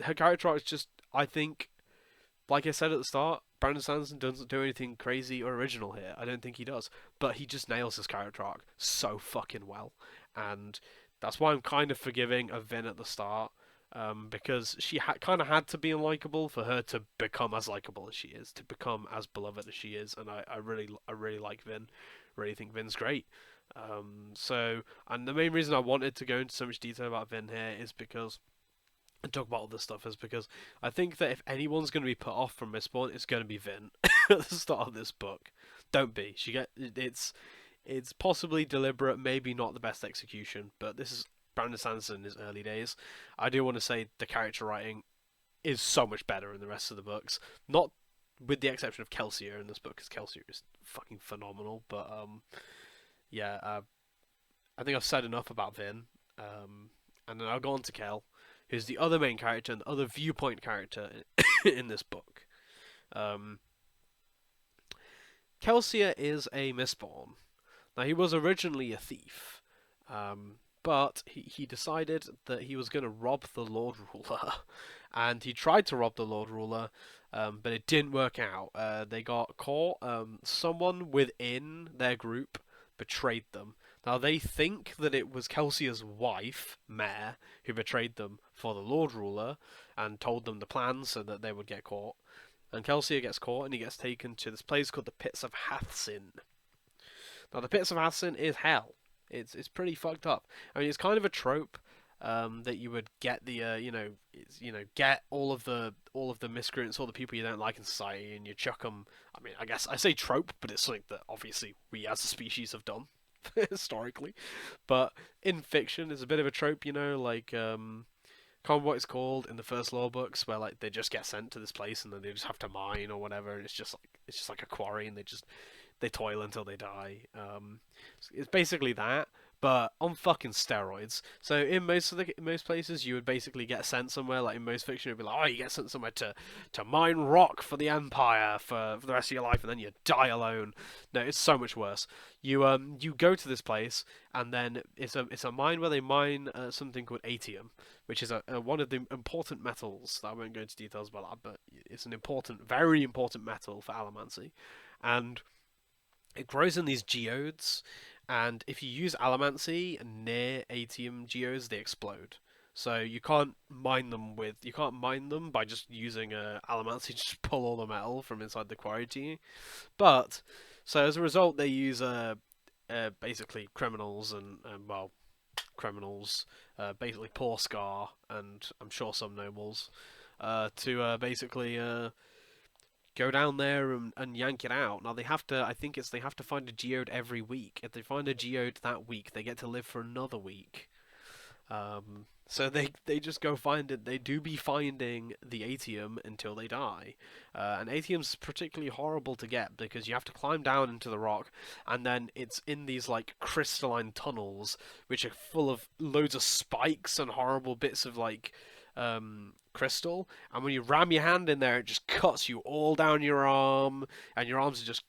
Speaker 2: her character arc is just, I think, like I said at the start, Brandon Sanderson doesn't do anything crazy or original here. I don't think he does. But he just nails his character arc so fucking well. And that's why I'm kind of forgiving of Vin at the start. Because she kind of had to be unlikable for her to become as likable as she is, to become as beloved as she is. And I really like Vin. Really think Vin's great. And the main reason I wanted to go into so much detail about Vin here is because, and talk about all this stuff, is because I think that if anyone's going to be put off from Mistborn, it's going to be Vin at the start of this book. Don't be. It's possibly deliberate, maybe not the best execution, but this is Brandon Sanderson in his early days. I do want to say the character writing is so much better in the rest of the books. Not with the exception of Kelsier in this book, because Kelsier is fucking phenomenal. But I think I've said enough about Vin. And then I'll go on to Kel, who's the other main character and the other viewpoint character in this book. Kelsier is a Mistborn. Now, he was originally a thief, but he decided that he was going to rob the Lord Ruler, and he tried to rob the Lord Ruler, but it didn't work out. They got caught. Someone within their group betrayed them. Now, they think that it was Kelsier's wife, Mare, who betrayed them for the Lord Ruler and told them the plan so that they would get caught. And Kelsier gets caught and he gets taken to this place called the Pits of Hathsin. Now, the Pits of Hathsin is hell. It's pretty fucked up. I mean, it's kind of a trope that you would get the get all of the miscreants, all the people you don't like in society, and you chuck them. I mean, I guess I say trope, but it's something that obviously we as a species have done historically. But in fiction, it's a bit of a trope, like can't remember what it's called in the first law books, where like they just get sent to this place and then they just have to mine or whatever, and it's just like a quarry, and they toil until they die. It's basically that, but on fucking steroids. So in most places, you would basically get sent somewhere. Like in most fiction, it'd be like, oh, you get sent somewhere to mine rock for the Empire for the rest of your life, and then you die alone. No, it's so much worse. You go to this place, and then it's a mine where they mine something called atium, which is one of the important metals. That I won't go into details about that, but it's an important, very important metal for allomancy, and it grows in these geodes, and if you use allomancy near atium geodes, they explode. So you can't mine them by just using allomancy to just pull all the metal from inside the quarry to you. But so as a result, they use basically criminals basically poor Scar and I'm sure some nobles, to basically go down there and yank it out. Now they have to find a geode every week. If they find a geode that week, they get to live for another week. So they just go find it. They do be finding the atium until they die. And atium's particularly horrible to get because you have to climb down into the rock, and then it's in these like crystalline tunnels which are full of loads of spikes and horrible bits of like crystal, and when you ram your hand in there, it just cuts you all down your arm, and your arms are just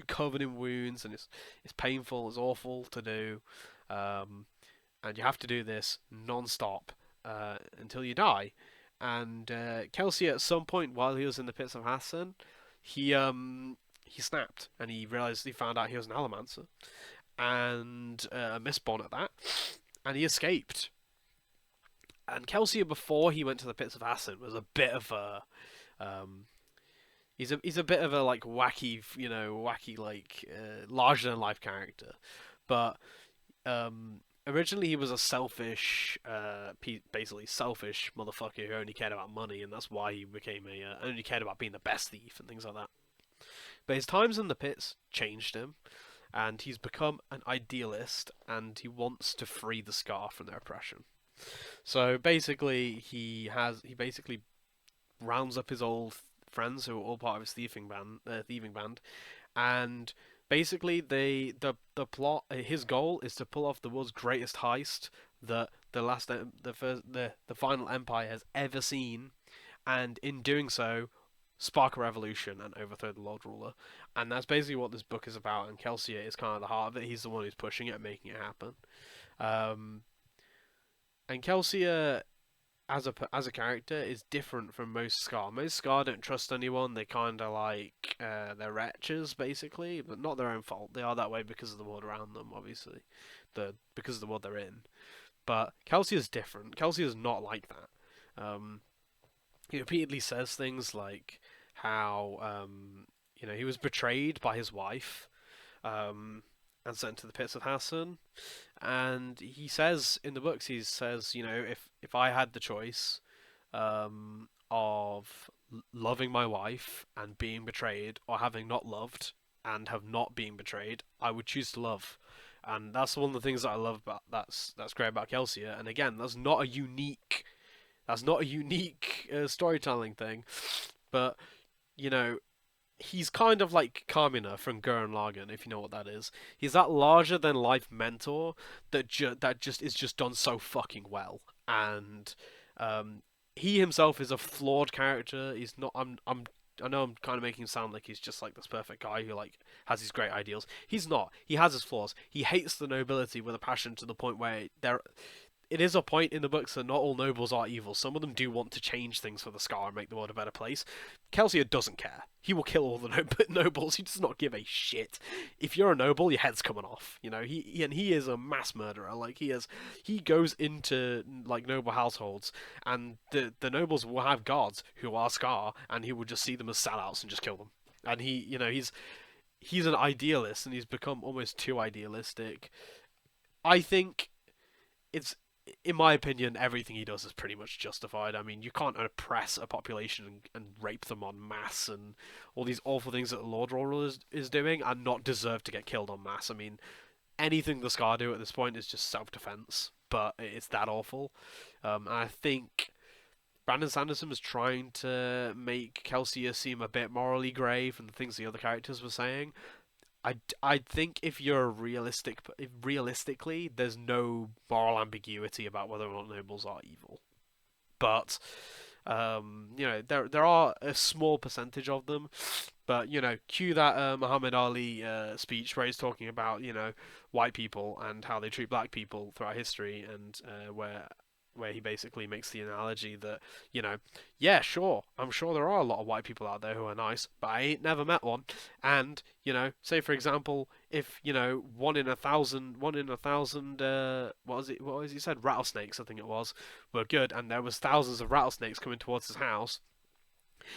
Speaker 2: covered in wounds, and it's painful, it's awful to do, and you have to do this non-stop until you die. And Kelsier, at some point while he was in the Pits of Hathsin, he snapped, and he found out he was an allomancer, and a Mistborn at that, and he escaped. And Kelsier, before he went to the Pits of Hathsin, was a bit of a he's a bit of a like wacky like larger than life character, but originally he was a selfish, basically selfish motherfucker who only cared about money, and that's why he became only cared about being the best thief and things like that. But his times in the pits changed him, and he's become an idealist, and he wants to free the Scar from their oppression. So basically, he basically rounds up his old friends who are all part of his thieving band, and basically the plot, his goal is to pull off the world's greatest heist that the final empire has ever seen, and in doing so, spark a revolution and overthrow the Lord Ruler. And that's basically what this book is about. And Kelsier is kind of the heart of it. He's the one who's pushing it and making it happen. Um, and Kelsier as a character is different from most Scar. Most Scar don't trust anyone. They kind of like they're wretches basically, but not their own fault. They are that way because of the world around them, obviously, because of the world they're in. But Kelsier is different. Kelsier is not like that. He repeatedly says things like how he was betrayed by his wife and sent to the pits of Hassan. And he says in the books, he says, if I had the choice of loving my wife and being betrayed, or having not loved and have not been betrayed, I would choose to love. And that's one of the things that I love about that's great about Kelsier. And again, that's not a unique storytelling thing, but he's kind of like Carmina from Gurren Lagann, if you know what that is. He's that larger than life mentor that just is just done so fucking well, and he himself is a flawed character. He's not. I know I'm kind of making him sound like he's just like this perfect guy who like has these great ideals. He's not. He has his flaws. He hates the nobility with a passion to the point where it is a point in the books that not all nobles are evil. Some of them do want to change things for the Scar and make the world a better place. Kelsier doesn't care. He will kill all the nobles. He does not give a shit. If you're a noble, your head's coming off. He is a mass murderer. Like he goes into like noble households, and the nobles will have guards who are Scar, and he will just see them as sellouts and just kill them. And he's an idealist, and he's become almost too idealistic. I think it's, in my opinion, everything he does is pretty much justified. I mean, you can't oppress a population and rape them en masse and all these awful things that the Lord Ruler is doing and not deserve to get killed en masse. I mean, anything the Scar do at this point is just self-defense, but it's that awful. And I think Brandon Sanderson was trying to make Kelsier seem a bit morally grey from the things the other characters were saying. I think if you're realistically, there's no moral ambiguity about whether or not nobles are evil. But there are a small percentage of them. But cue that Muhammad Ali speech where he's talking about white people and how they treat black people throughout history, and where he basically makes the analogy that, yeah, sure, I'm sure there are a lot of white people out there who are nice, but I ain't never met one. And, say for example, if, one in a thousand, what was he said, rattlesnakes, I think it was, were good, and there was thousands of rattlesnakes coming towards his house,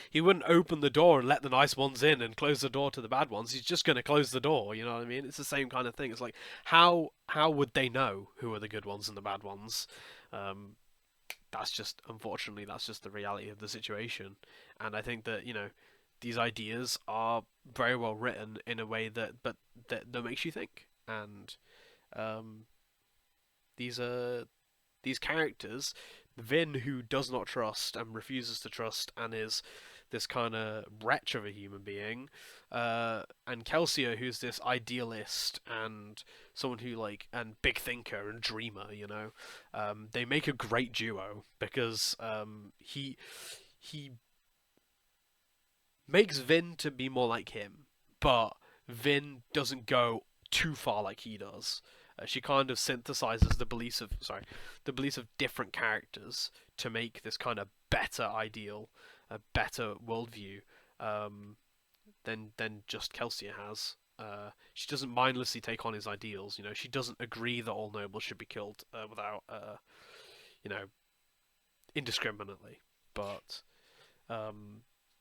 Speaker 2: he wouldn't open the door and let the nice ones in and close the door to the bad ones. He's just going to close the door, you know what I mean? It's the same kind of thing. It's like, how would they know who are the good ones and the bad ones? Unfortunately, that's just the reality of the situation. And I think that, these ideas are very well written in a way that makes you think. And these characters, Vin, who does not trust and refuses to trust and is this kind of wretch of a human being, and Kelsier, who's this idealist and someone who and big thinker and dreamer, they make a great duo because he makes Vin to be more like him, but Vin doesn't go too far like he does. She kind of synthesizes the beliefs of different characters to make this kind of better ideal, a better worldview than just Kelsier has. She doesn't mindlessly take on his ideals. She doesn't agree that all nobles should be killed without, indiscriminately. But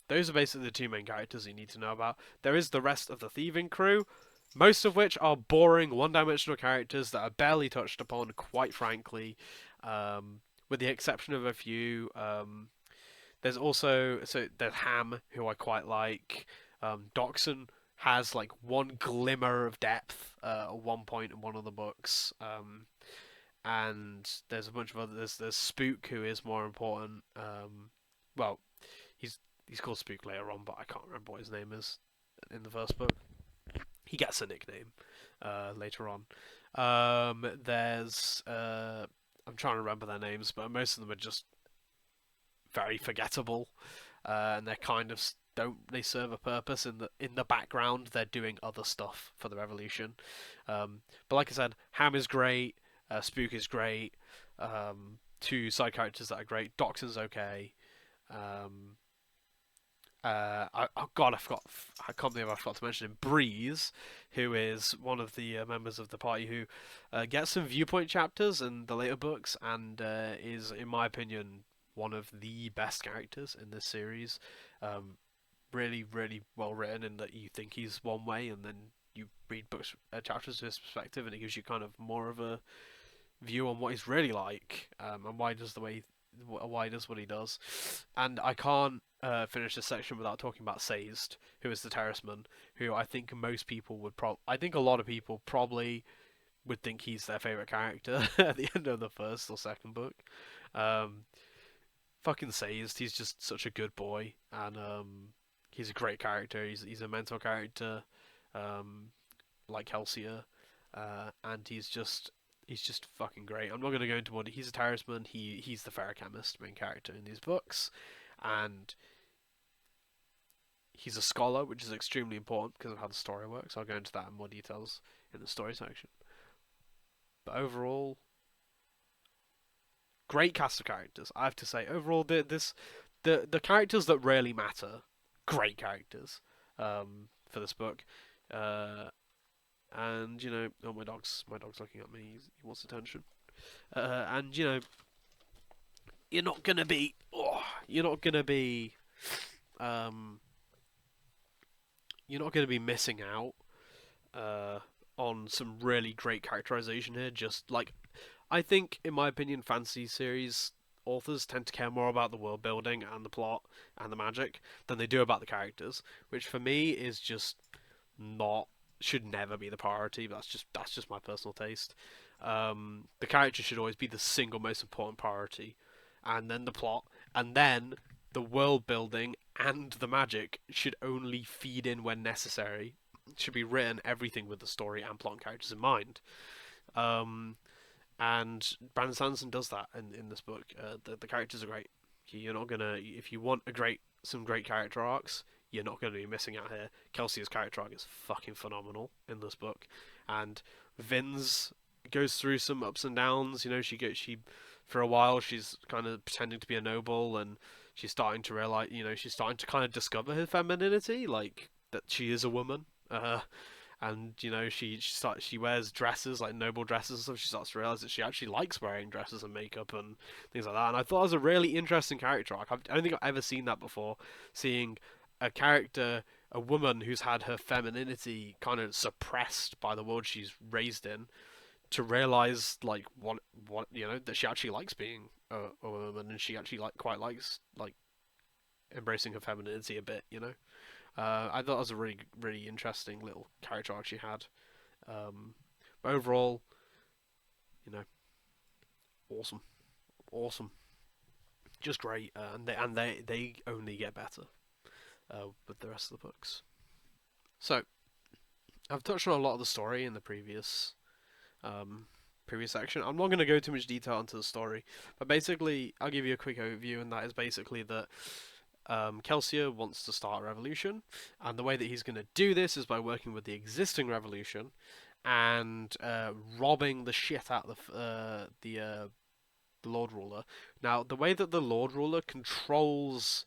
Speaker 2: those are basically the two main characters you need to know about. There is the rest of the thieving crew. most of which are boring one-dimensional characters that are barely touched upon, quite frankly, with the exception of a few. There's also there's Ham, who I quite like. Dockson has like one glimmer of depth at one point in one of the books. And there's a bunch of others. There's Spook, who is more important. Well, he's called Spook later on, but I can't remember what his name is in the first book. He gets a nickname later on. There's I'm trying to remember their names, but most of them are just very forgettable, and they're kind of don't they serve a purpose in the background. They're doing other stuff for the revolution. But like I said, Ham is great. Spook is great. Two side characters that are great. Dockson's okay. Oh God, I forgot. I can't believe I forgot to mention him. Breeze, who is one of the members of the party who gets some viewpoint chapters in the later books, and is, in my opinion, one of the best characters in this series. Really, really well written, in that you think he's one way, and then you read books chapters to his perspective, and it gives you kind of more of a view on what he's really like, and why he does what he does. And I can't finish this section without talking about Sazed, who is the Terraceman, who I think most people would I think a lot of people probably would think he's their favorite character at the end of the first or second book. Fucking Sazed, he's just such a good boy, and he's a great character. He's a mentor character, like Kelsier, and he's just fucking great. I'm not going to go into what he's a talisman. He's the ferrochemist main character in these books, and he's a scholar, which is extremely important because of how the story works. I'll go into that in more details in the story section. But overall, great cast of characters. I have to say, overall, the characters that really matter, great characters for this book. And oh, my dog's looking at me. He wants attention. And you're not gonna be missing out on some really great characterization here. Just like, I think, in my opinion, fantasy series authors tend to care more about the world building and the plot and the magic than they do about the characters, which for me is just not should never be the priority. But that's just my personal taste. The character should always be the single most important priority, and then the plot, and then the world building and the magic should only feed in when necessary. It should be written everything with the story and plot and characters in mind. And Brandon Sanderson does that in this book. The characters are great. You're not gonna, if you want some great character arcs, you're not going to be missing out here. Kelsier's character arc is fucking phenomenal in this book, and Vin's goes through some ups and downs. She for a while she's kind of pretending to be a noble, and she's starting to realize, she's starting to kind of discover her femininity, like that she is a woman. And she wears dresses, like noble dresses and stuff. She starts to realize that she actually likes wearing dresses and makeup and things like that. And I thought it was a really interesting character arc. I don't think I've ever seen that before. Seeing a character, a woman who's had her femininity kind of suppressed by the world she's raised in, to realize like what that she actually likes being a woman, and she actually quite likes embracing her femininity a bit. I thought it was a really, really interesting little character arc she had. But overall, awesome, just great, and they only get better with the rest of the books. So, I've touched on a lot of the story in the previous section. I'm not going to go too much detail into the story, but basically, I'll give you a quick overview, and that is basically that Kelsier wants to start a revolution, and the way that he's going to do this is by working with the existing revolution and robbing the shit out of the Lord Ruler. Now, the way that the Lord Ruler controls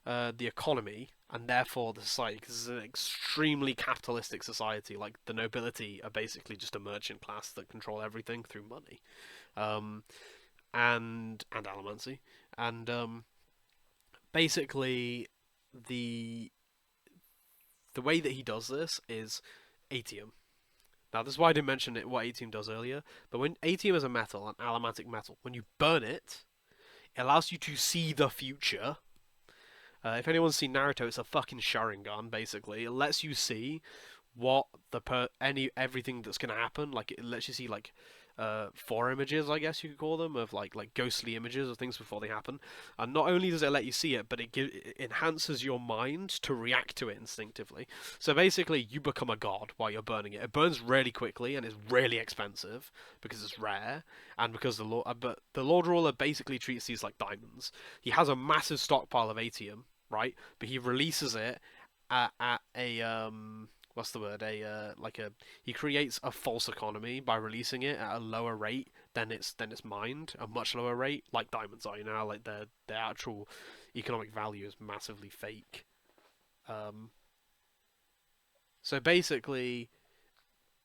Speaker 2: the economy and therefore the society, because it's an extremely capitalistic society. Like, the nobility are basically just a merchant class that control everything through money, and allomancy, and basically the way that he does this is atium. Now, this is why I didn't mention it, what atium does earlier, but when atium is a metal, an allomantic metal, when you burn it, it allows you to see the future. If anyone's seen Naruto, it's a fucking Sharingan, basically. It lets you see what everything that's gonna happen. Like it lets you see like fore images, I guess you could call them, of like ghostly images of things before they happen. And not only does it let you see it, but it enhances your mind to react to it instinctively. So basically, you become a god while you're burning it. It burns really quickly and is really expensive because it's rare, and because but the Lord Ruler basically treats these like diamonds. He has a massive stockpile of atium, right? But he releases it at a what's the word? He creates a false economy by releasing it at a lower rate than it's mined, a much lower rate, like diamonds are. You know, like their actual economic value is massively fake. So basically,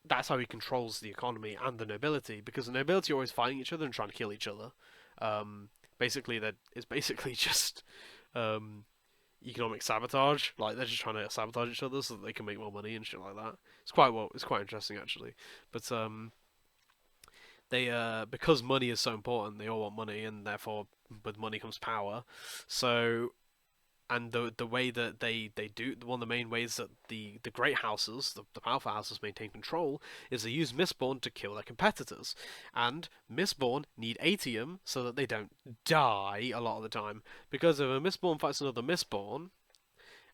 Speaker 2: that's how he controls the economy and the nobility, because the nobility are always fighting each other and trying to kill each other. Basically, that is basically just economic sabotage. Like they're just trying to sabotage each other so that they can make more money and shit like that. It's quite interesting actually. But they because money is so important, they all want money, and therefore with money comes power. So and the way that they do, one of the main ways that the great houses, the powerful houses maintain control, is they use Mistborn to kill their competitors. And Mistborn need atium so that they don't die a lot of the time. Because if a Mistborn fights another Mistborn,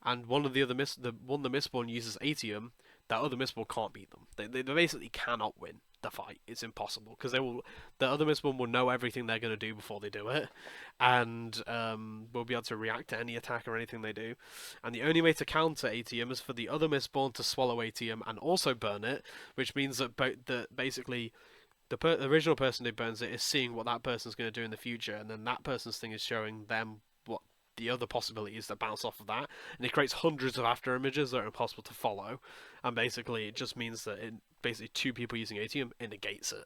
Speaker 2: and one of the Mistborn uses atium, that other Mistborn can't beat them. They basically cannot win the fight. It's impossible because the other Mistborn will know everything they're going to do before they do it, and will be able to react to any attack or anything they do. And the only way to counter atium is for the other Mistborn to swallow atium and also burn it, which means that basically the original person who burns it is seeing what that person's going to do in the future, and then that person's thing is showing them what the other possibilities that bounce off of that, and it creates hundreds of after images that are impossible to follow. And basically, it just means that basically two people using atium, it negates it.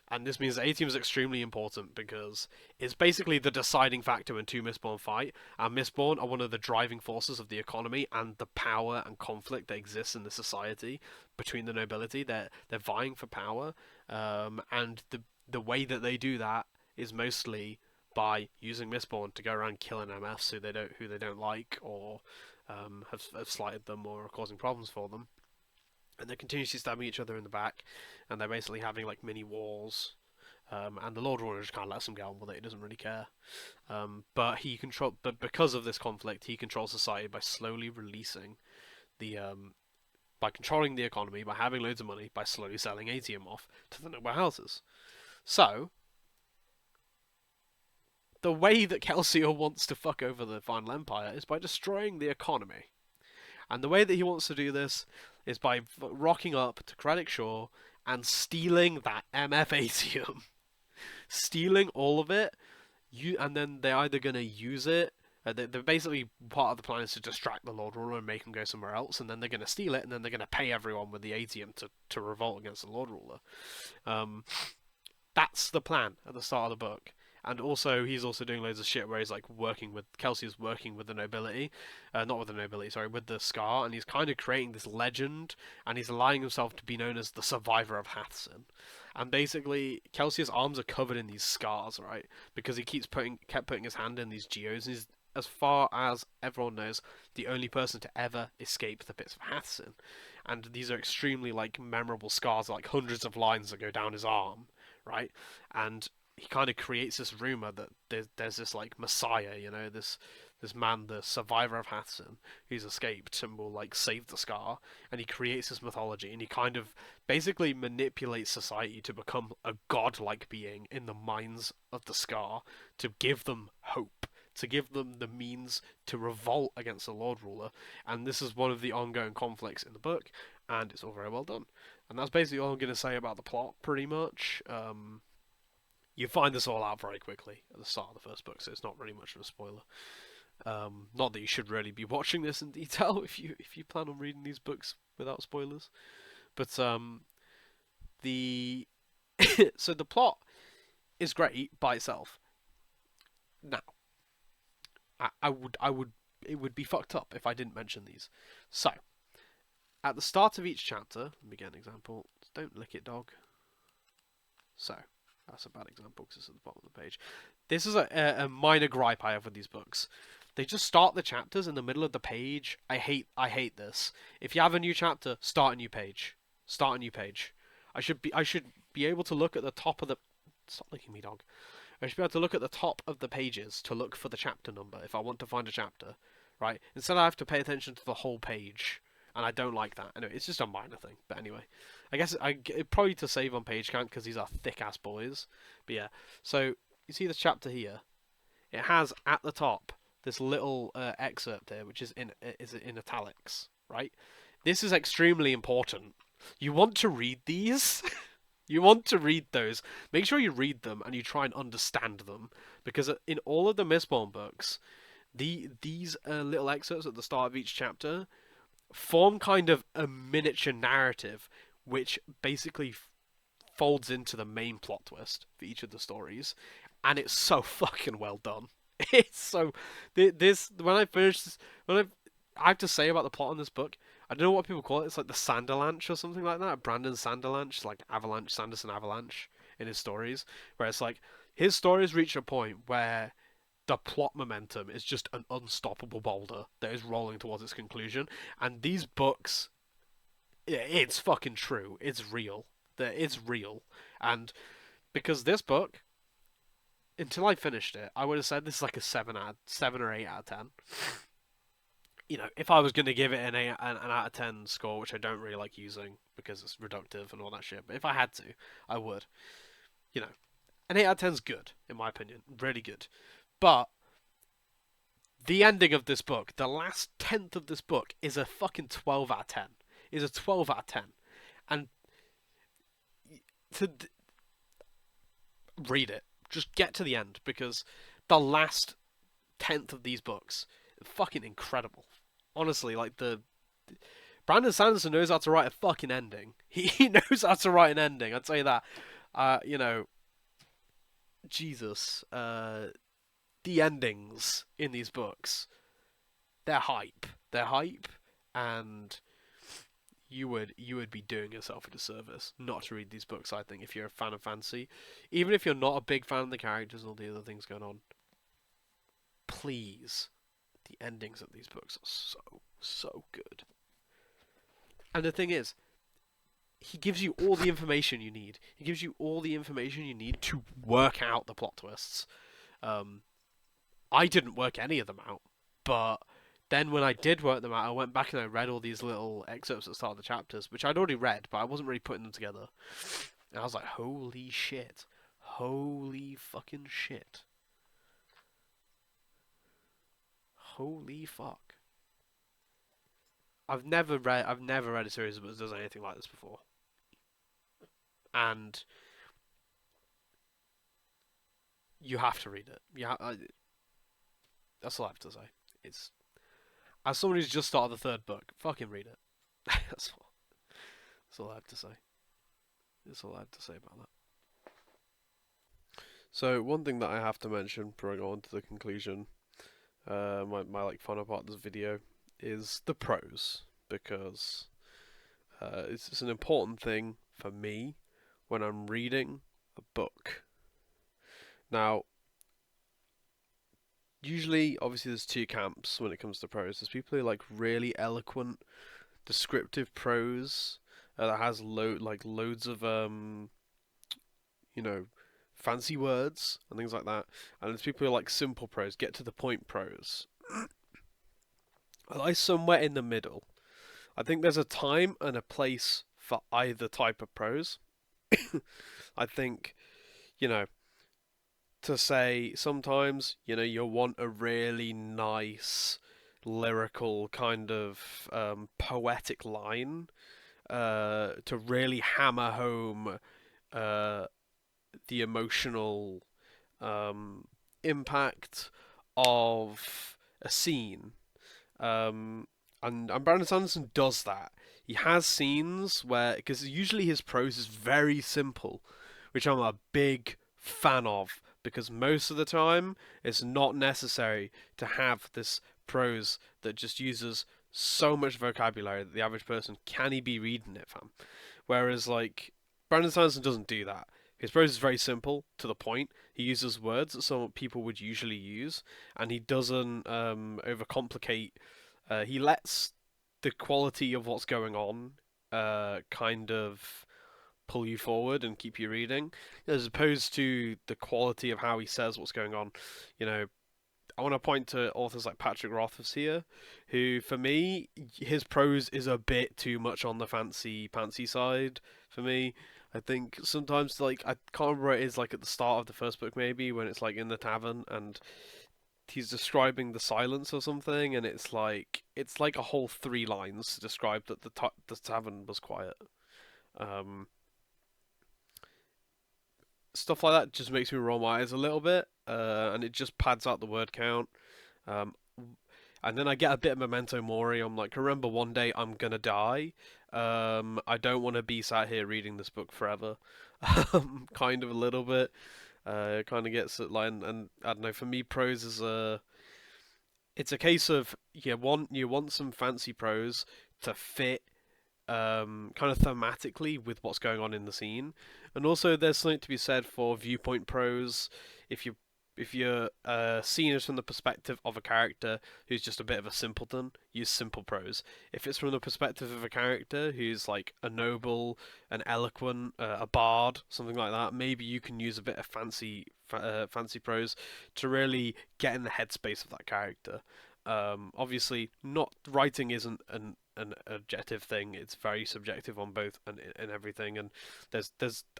Speaker 2: And this means that atium is extremely important because it's basically the deciding factor when two Mistborn fight. And Mistborn are one of the driving forces of the economy and the power and conflict that exists in the society between the nobility. They're vying for power, and the way that they do that is mostly by using Mistborn to go around killing MFs who they don't like, or have slighted them or are causing problems for them. And they're continuously stabbing each other in the back, and they're basically having like mini wars. And the Lord Ruler just kind of lets them get on with it. He doesn't really care. But because of this conflict, he controls society by slowly releasing the by controlling the economy, by having loads of money, by slowly selling atium off to the noble houses. So the way that Kelsier wants to fuck over the Final Empire is by destroying the economy. And the way that he wants to do this is by rocking up to Kredik Shore and stealing that MF atium. Stealing all of it, and then they're either going to use it. They're basically, part of the plan is to distract the Lord Ruler and make him go somewhere else, and then they're going to steal it, and then they're going to pay everyone with the atium to revolt against the Lord Ruler. That's the plan at the start of the book. And also, he's also doing loads of shit where he's like Kelsier's working with the nobility, not with the nobility, sorry, with the Scar, and he's kind of creating this legend, and he's allowing himself to be known as the survivor of Hathsin. And basically, Kelsier's arms are covered in these scars, right? Because he kept putting his hand in these geodes, and he's, as far as everyone knows, the only person to ever escape the pits of Hathsin. And these are extremely like memorable scars, like hundreds of lines that go down his arm, right? And he kind of creates this rumor that there's this like messiah, you know, this man, the survivor of Hathsin, who's escaped and will like save the Scar, and he creates this mythology, and he kind of basically manipulates society to become a godlike being in the minds of the Scar, to give them hope, to give them the means to revolt against the Lord Ruler. And this is one of the ongoing conflicts in the book, and it's all very well done. And that's basically all I'm going to say about the plot, pretty much. You find this all out very quickly at the start of the first book, so it's not really much of a spoiler. Not that you should really be watching this in detail if you plan on reading these books without spoilers. But the so the plot is great by itself. Now, it would be fucked up if I didn't mention these. So, at the start of each chapter, let me get an example. Don't lick it, dog. So, that's a bad example because it's at the bottom of the page. This is a minor gripe I have with these books. They just start the chapters in the middle of the page. I hate this. If you have a new chapter, start a new page. Start a new page. I should be able to look at the top of the. Stop licking me, dog. I should be able to look at the top of the pages to look for the chapter number if I want to find a chapter, right? Instead, I have to pay attention to the whole page, and I don't like that. Anyway, it's just a minor thing. But anyway, I guess probably to save on page count because these are thick ass boys. But yeah, so you see this chapter here. It has at the top this little excerpt here, which is in italics, right? This is extremely important. You want to read these. You want to read those. Make sure you read them and you try and understand them, because in all of the Mistborn books, these little excerpts at the start of each chapter form kind of a miniature narrative, which basically folds into the main plot twist for each of the stories, and it's so fucking well done. It's so this when I finish this, I have to say about the plot in this book. I don't know what people call it. It's like the Sanderlanche or something like that. Brandon Sanderlanche, like Avalanche, Sanderson Avalanche in his stories, where it's like his stories reach a point where the plot momentum is just an unstoppable boulder that is rolling towards its conclusion. And these books, it's fucking true. It's real. It's real. And because this book, until I finished it, I would have said this is like a 7 or 8 out of 10. You know, if I was going to give it an out of 10 score, which I don't really like using because it's reductive and all that shit, but if I had to, I would. You know, an 8 out of 10 is good, in my opinion. Really good. But the ending of this book, the last 10th of this book, is a fucking 12 out of 10. Is a 12 out of 10. And to read it. Just get to the end, because the last 10th of these books are fucking incredible. Honestly, like Brandon Sanderson knows how to write a fucking ending. He knows how to write an ending, I'd say that. You know, Jesus, the endings in these books, they're hype. They're hype, and you would be doing yourself a disservice not to read these books, I think, if you're a fan of fantasy. Even if you're not a big fan of the characters and all the other things going on, please, the endings of these books are so good. And the thing is, he gives you all the information you need. He gives you all the information you need to work out the plot twists. I didn't work any of them out, but then when I did work them out, I went back and I read all these little excerpts at the start of the chapters, which I'd already read, but I wasn't really putting them together. And I was like, holy shit. Holy fucking shit. Holy fuck. I've never read a series that does anything like this before. And you have to read it. That's all I have to say. It's, as someone who's just started the third book, fucking read it. That's all I have to say. That's all I have to say about that. So one thing that I have to mention before I go on to the conclusion, my like final part of this video, is the prose, because it's an important thing for me when I'm reading a book. Now, usually, obviously, there's two camps when it comes to prose. There's people who like really eloquent, descriptive prose that has loads of fancy words and things like that. And there's people who like simple prose, get to the point prose. I like somewhere in the middle. I think there's a time and a place for either type of prose. I think, to say sometimes, you'll want a really nice, lyrical kind of poetic line to really hammer home the emotional impact of a scene. And Brandon Sanderson does that. He has scenes where, because usually his prose is very simple, which I'm a big fan of, because most of the time it's not necessary to have this prose that just uses so much vocabulary that the average person can't be reading it, fam. Whereas like Brandon Sanderson doesn't do that. His prose is very simple, to the point. He uses words that some people would usually use, and he doesn't overcomplicate. He lets the quality of what's going on kind of pull you forward and keep you reading, as opposed to the quality of how he says what's going on. You know, I want to point to authors like Patrick Rothfuss here, who, for me, his prose is a bit too much on the fancy side for me. I think sometimes, like, I can't remember what it is, like, at the start of the first book, maybe, when it's, like, in the tavern, and he's describing the silence or something, and it's like a whole 3 lines to describe that the tavern was quiet. Um, Stuff like that just makes me roll my eyes a little bit, and it just pads out the word count. Um, and then I get a bit of memento mori. I'm like, remember, one day I'm gonna die. I don't want to be sat here reading this book forever. Kind of a little bit. It kind of gets it like, and I don't know. For me, prose is it's a case of you want some fancy prose to fit kind of thematically with what's going on in the scene, and also there's something to be said for viewpoint prose. If you if you're seeing it from the perspective of a character who's just a bit of a simpleton, use simple prose. If it's from the perspective of a character who's like a noble, an eloquent, a bard, something like that, maybe you can use a bit of fancy prose to really get in the headspace of that character. Obviously, not writing isn't an objective thing. It's very subjective on both and everything. And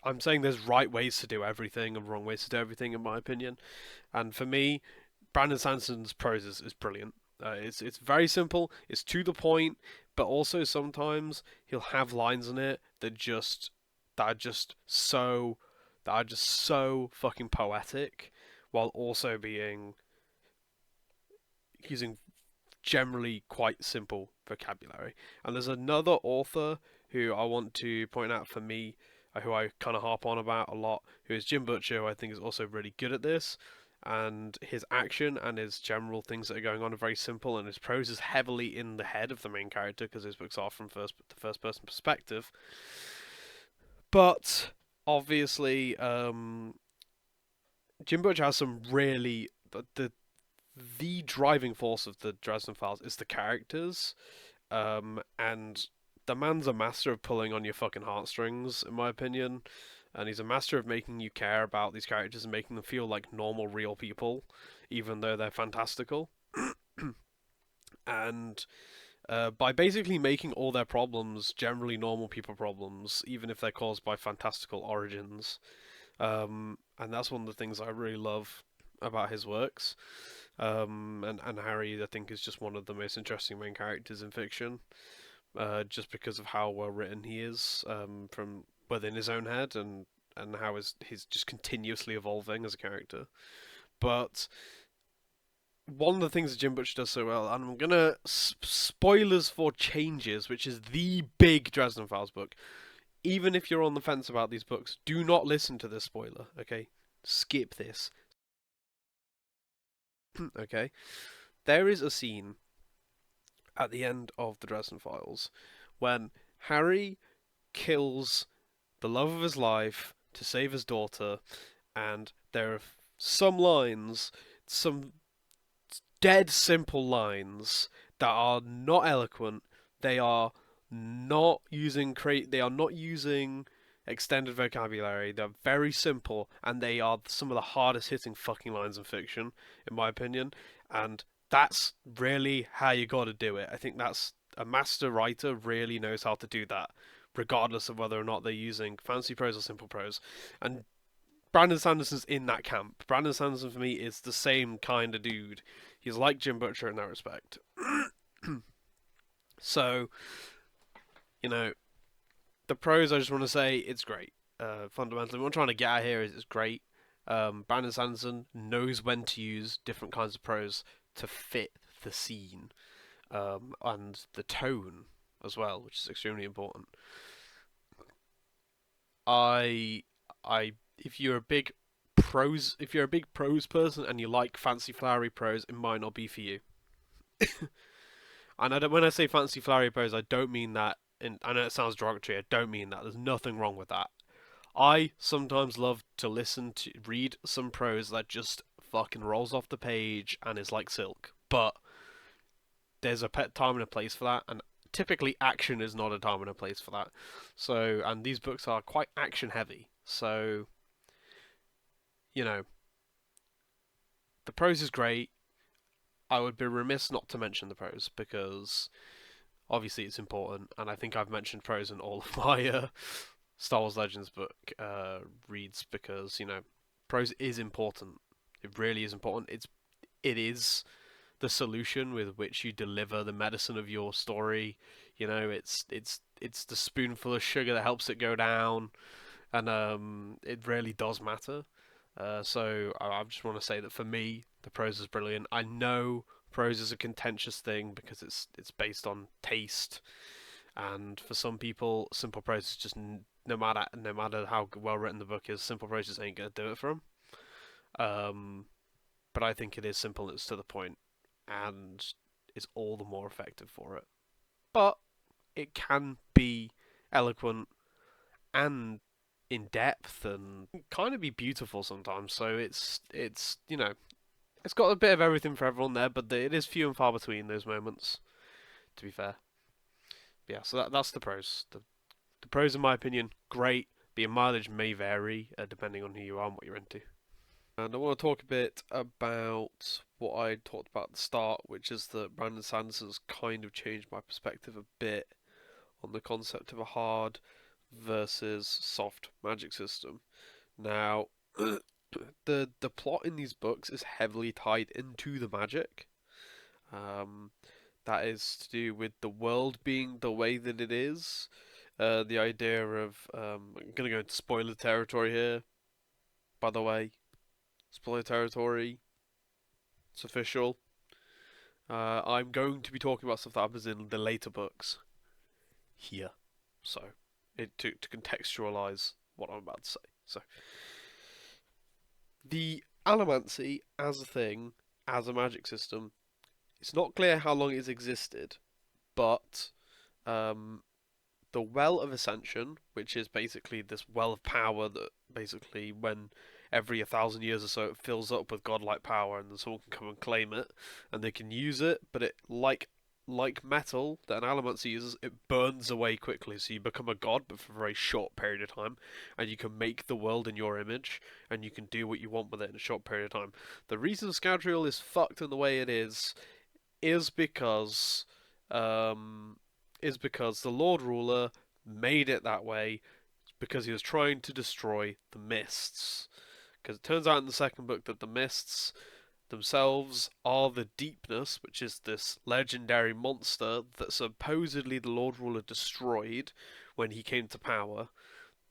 Speaker 2: I'm saying there's right ways to do everything and wrong ways to do everything, in my opinion. And for me, Brandon Sanderson's prose is brilliant. It's very simple. It's to the point, but also sometimes he'll have lines in it that are just so fucking poetic, while also being using generally quite simple vocabulary. And there's another author who I want to point out for me, who I kind of harp on about a lot, who is Jim Butcher, who I think is also really good at this. And his action and his general things that are going on are very simple, and his prose is heavily in the head of the main character because his books are from the first person perspective. But obviously, Jim Butcher has some really the driving force of the Dresden Files is the characters, and the man's a master of pulling on your fucking heartstrings, in my opinion, and he's a master of making you care about these characters and making them feel like normal, real people, even though they're fantastical. And by basically making all their problems generally normal people problems, even if they're caused by fantastical origins. And that's one of the things I really love about his works. And Harry, I think, is just one of the most interesting main characters in fiction, just because of how well written he is, from within his own head, and how he's just continuously evolving as a character. But one of the things that Jim Butcher does so well, and I'm gonna spoilers for Changes, which is the big Dresden Files book. Even if you're on the fence about these books, do not listen to this spoiler. Okay, skip this. Okay, there is a scene at the end of the Dresden Files when Harry kills the love of his life to save his daughter, and there are some lines, some dead simple lines that are not eloquent. They are not using extended vocabulary. They're very simple, and they are some of the hardest hitting fucking lines in fiction, in my opinion. And that's really how you got to do it. I think that's a master writer really knows how to do that, regardless of whether or not they're using fancy prose or simple prose. And Brandon Sanderson's in that camp. Brandon Sanderson for me is the same kind of dude. He's like Jim Butcher in that respect. So, the prose, I just want to say it's great. Fundamentally, what I'm trying to get at here is it's great. Brandon Sanderson knows when to use different kinds of prose to fit the scene, and the tone as well, which is extremely important. If you're a big prose person and you like fancy flowery prose, it might not be for you. And when I say fancy flowery prose, I don't mean that and I know it sounds derogatory. I don't mean that. There's nothing wrong with that. I sometimes love to read some prose that just fucking rolls off the page and is like silk. But there's a time and a place for that, and typically action is not a time and a place for that. So, and these books are quite action heavy. So, you know, the prose is great. I would be remiss not to mention the prose because obviously it's important, and I think I've mentioned prose in all of my Star Wars Legends book reads because prose is important. It really is important. It is the solution with which you deliver the medicine of your story. It's the spoonful of sugar that helps it go down, and it really does matter. So I just want to say that for me, the prose is brilliant. I know prose is a contentious thing because it's based on taste, and for some people, simple prose is just no matter how well written the book is, simple prose just ain't gonna do it for them. But I think it is simple and it's to the point, and is all the more effective for it. But it can be eloquent and in depth and kind of be beautiful sometimes. So it's got a bit of everything for everyone there, but it is few and far between those moments. To be fair, but yeah. So that's the prose. The prose, in my opinion, great. But your mileage may vary depending on who you are and what you're into. And I want to talk a bit about what I talked about at the start, which is that Brandon Sanderson's kind of changed my perspective a bit on the concept of a hard versus soft magic system. Now, the plot in these books is heavily tied into the magic. That is to do with the world being the way that it is. The idea of I'm gonna go into spoiler territory here. By the way, spoiler territory. It's official. I'm going to be talking about stuff that happens in the later books here. So, to contextualize what I'm about to say. So, the Allomancy as a thing, as a magic system, it's not clear how long it's existed, but the Well of Ascension, which is basically this well of power that basically when every 1,000 years or so it fills up with godlike power and then someone can come and claim it and they can use it, but it like metal that an Allomancer uses, it burns away quickly, so you become a god but for a very short period of time, and you can make the world in your image and you can do what you want with it in a short period of time. The reason Scadrial is fucked in the way it is because the Lord Ruler made it that way because he was trying to destroy the mists. Because it turns out in the second book that the mists themselves are the Deepness, which is this legendary monster that supposedly the Lord Ruler destroyed when he came to power.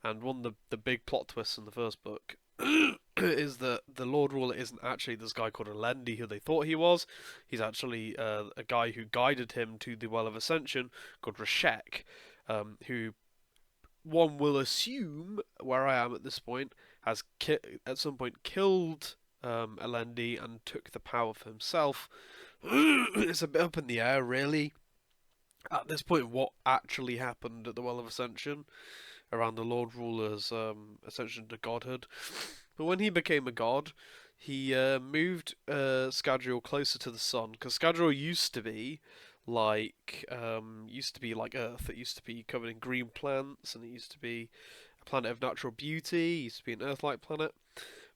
Speaker 2: And one of the big plot twists in the first book is that the Lord Ruler isn't actually this guy called Alendi who they thought he was. He's actually a guy who guided him to the Well of Ascension called Rashek, who one will assume, where I am at this point, has at some point killed Alendi and took the power for himself. It's a bit up in the air, really. At this point, what actually happened at the Well of Ascension around the Lord Ruler's ascension to godhood. But when he became a god, he moved Scadrial closer to the sun, because Scadrial used to be like Earth. It used to be covered in green plants, and it used to be a planet of natural beauty. It used to be an Earth-like planet.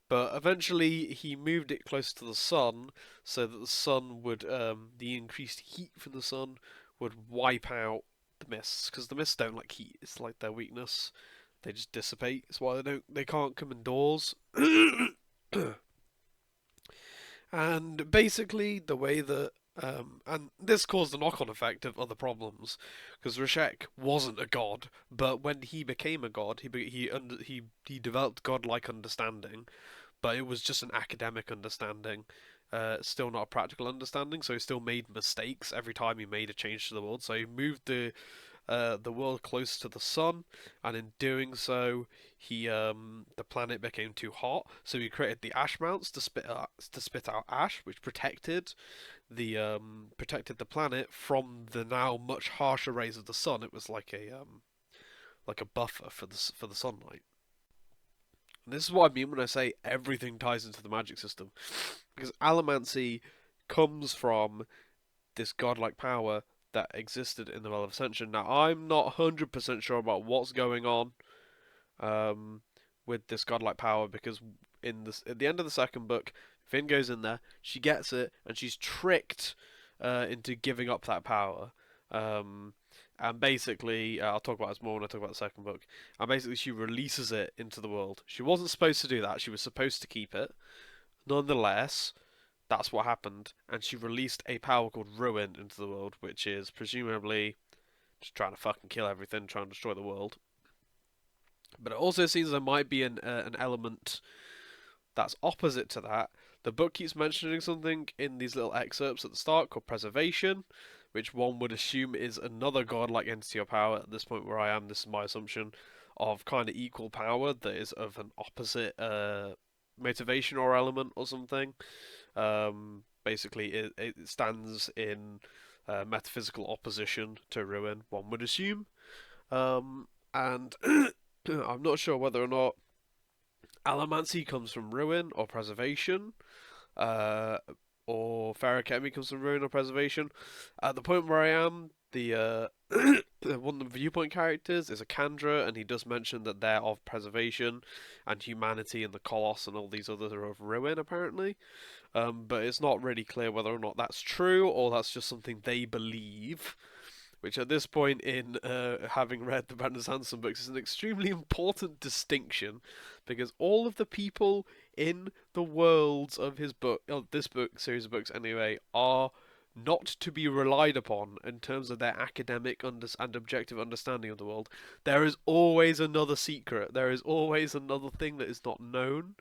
Speaker 2: But eventually, he moved it closer to the sun, so that the sun would, the increased heat from the sun would wipe out the mists, because the mists don't like heat. It's like their weakness. They just dissipate. It's why they can't come indoors. And basically, the way that and this caused a knock-on effect of other problems, because Rashek wasn't a god, but when he became a god, he developed godlike understanding, but it was just an academic understanding, still not a practical understanding. So he still made mistakes every time he made a change to the world. So he moved the the world close to the sun, and in doing so, the planet became too hot, so he created the ash mounts to spit out ash, which protected the planet from the now much harsher rays of the sun. It was like a buffer for the sunlight. And this is what I mean when I say everything ties into the magic system, because allomancy comes from this godlike power that existed in the Well of Ascension. Now, I'm not 100% sure about what's going on with this godlike power, because at the end of the second book, Finn goes in there, she gets it, and she's tricked into giving up that power. And basically, I'll talk about this more when I talk about the second book. And basically, she releases it into the world. She wasn't supposed to do that. She was supposed to keep it. Nonetheless, that's what happened, and she released a power called Ruin into the world, which is presumably just trying to fucking kill everything, trying to destroy the world. But it also seems there might be an element that's opposite to that. The book keeps mentioning something in these little excerpts at the start called Preservation, which one would assume is another godlike entity or power. At this point where I am, this is my assumption, of kind of equal power that is of an opposite motivation or element or something. Basically, it stands in metaphysical opposition to Ruin, one would assume. And I'm not sure whether or not allomancy comes from Ruin or Preservation, or Feruchemy comes from Ruin or Preservation. At the point where I am, the one of the viewpoint characters is a Kandra, and he does mention that they're of Preservation, and humanity and the Colossus and all these others are of Ruin, apparently. But it's not really clear whether or not that's true, or that's just something they believe. Which at this point in having read the Brandon Sanderson books is an extremely important distinction, because all of the people in the worlds of his book, this book series of books anyway, are not to be relied upon in terms of their academic and objective understanding of the world. There is always another secret. There is always another thing that is not known,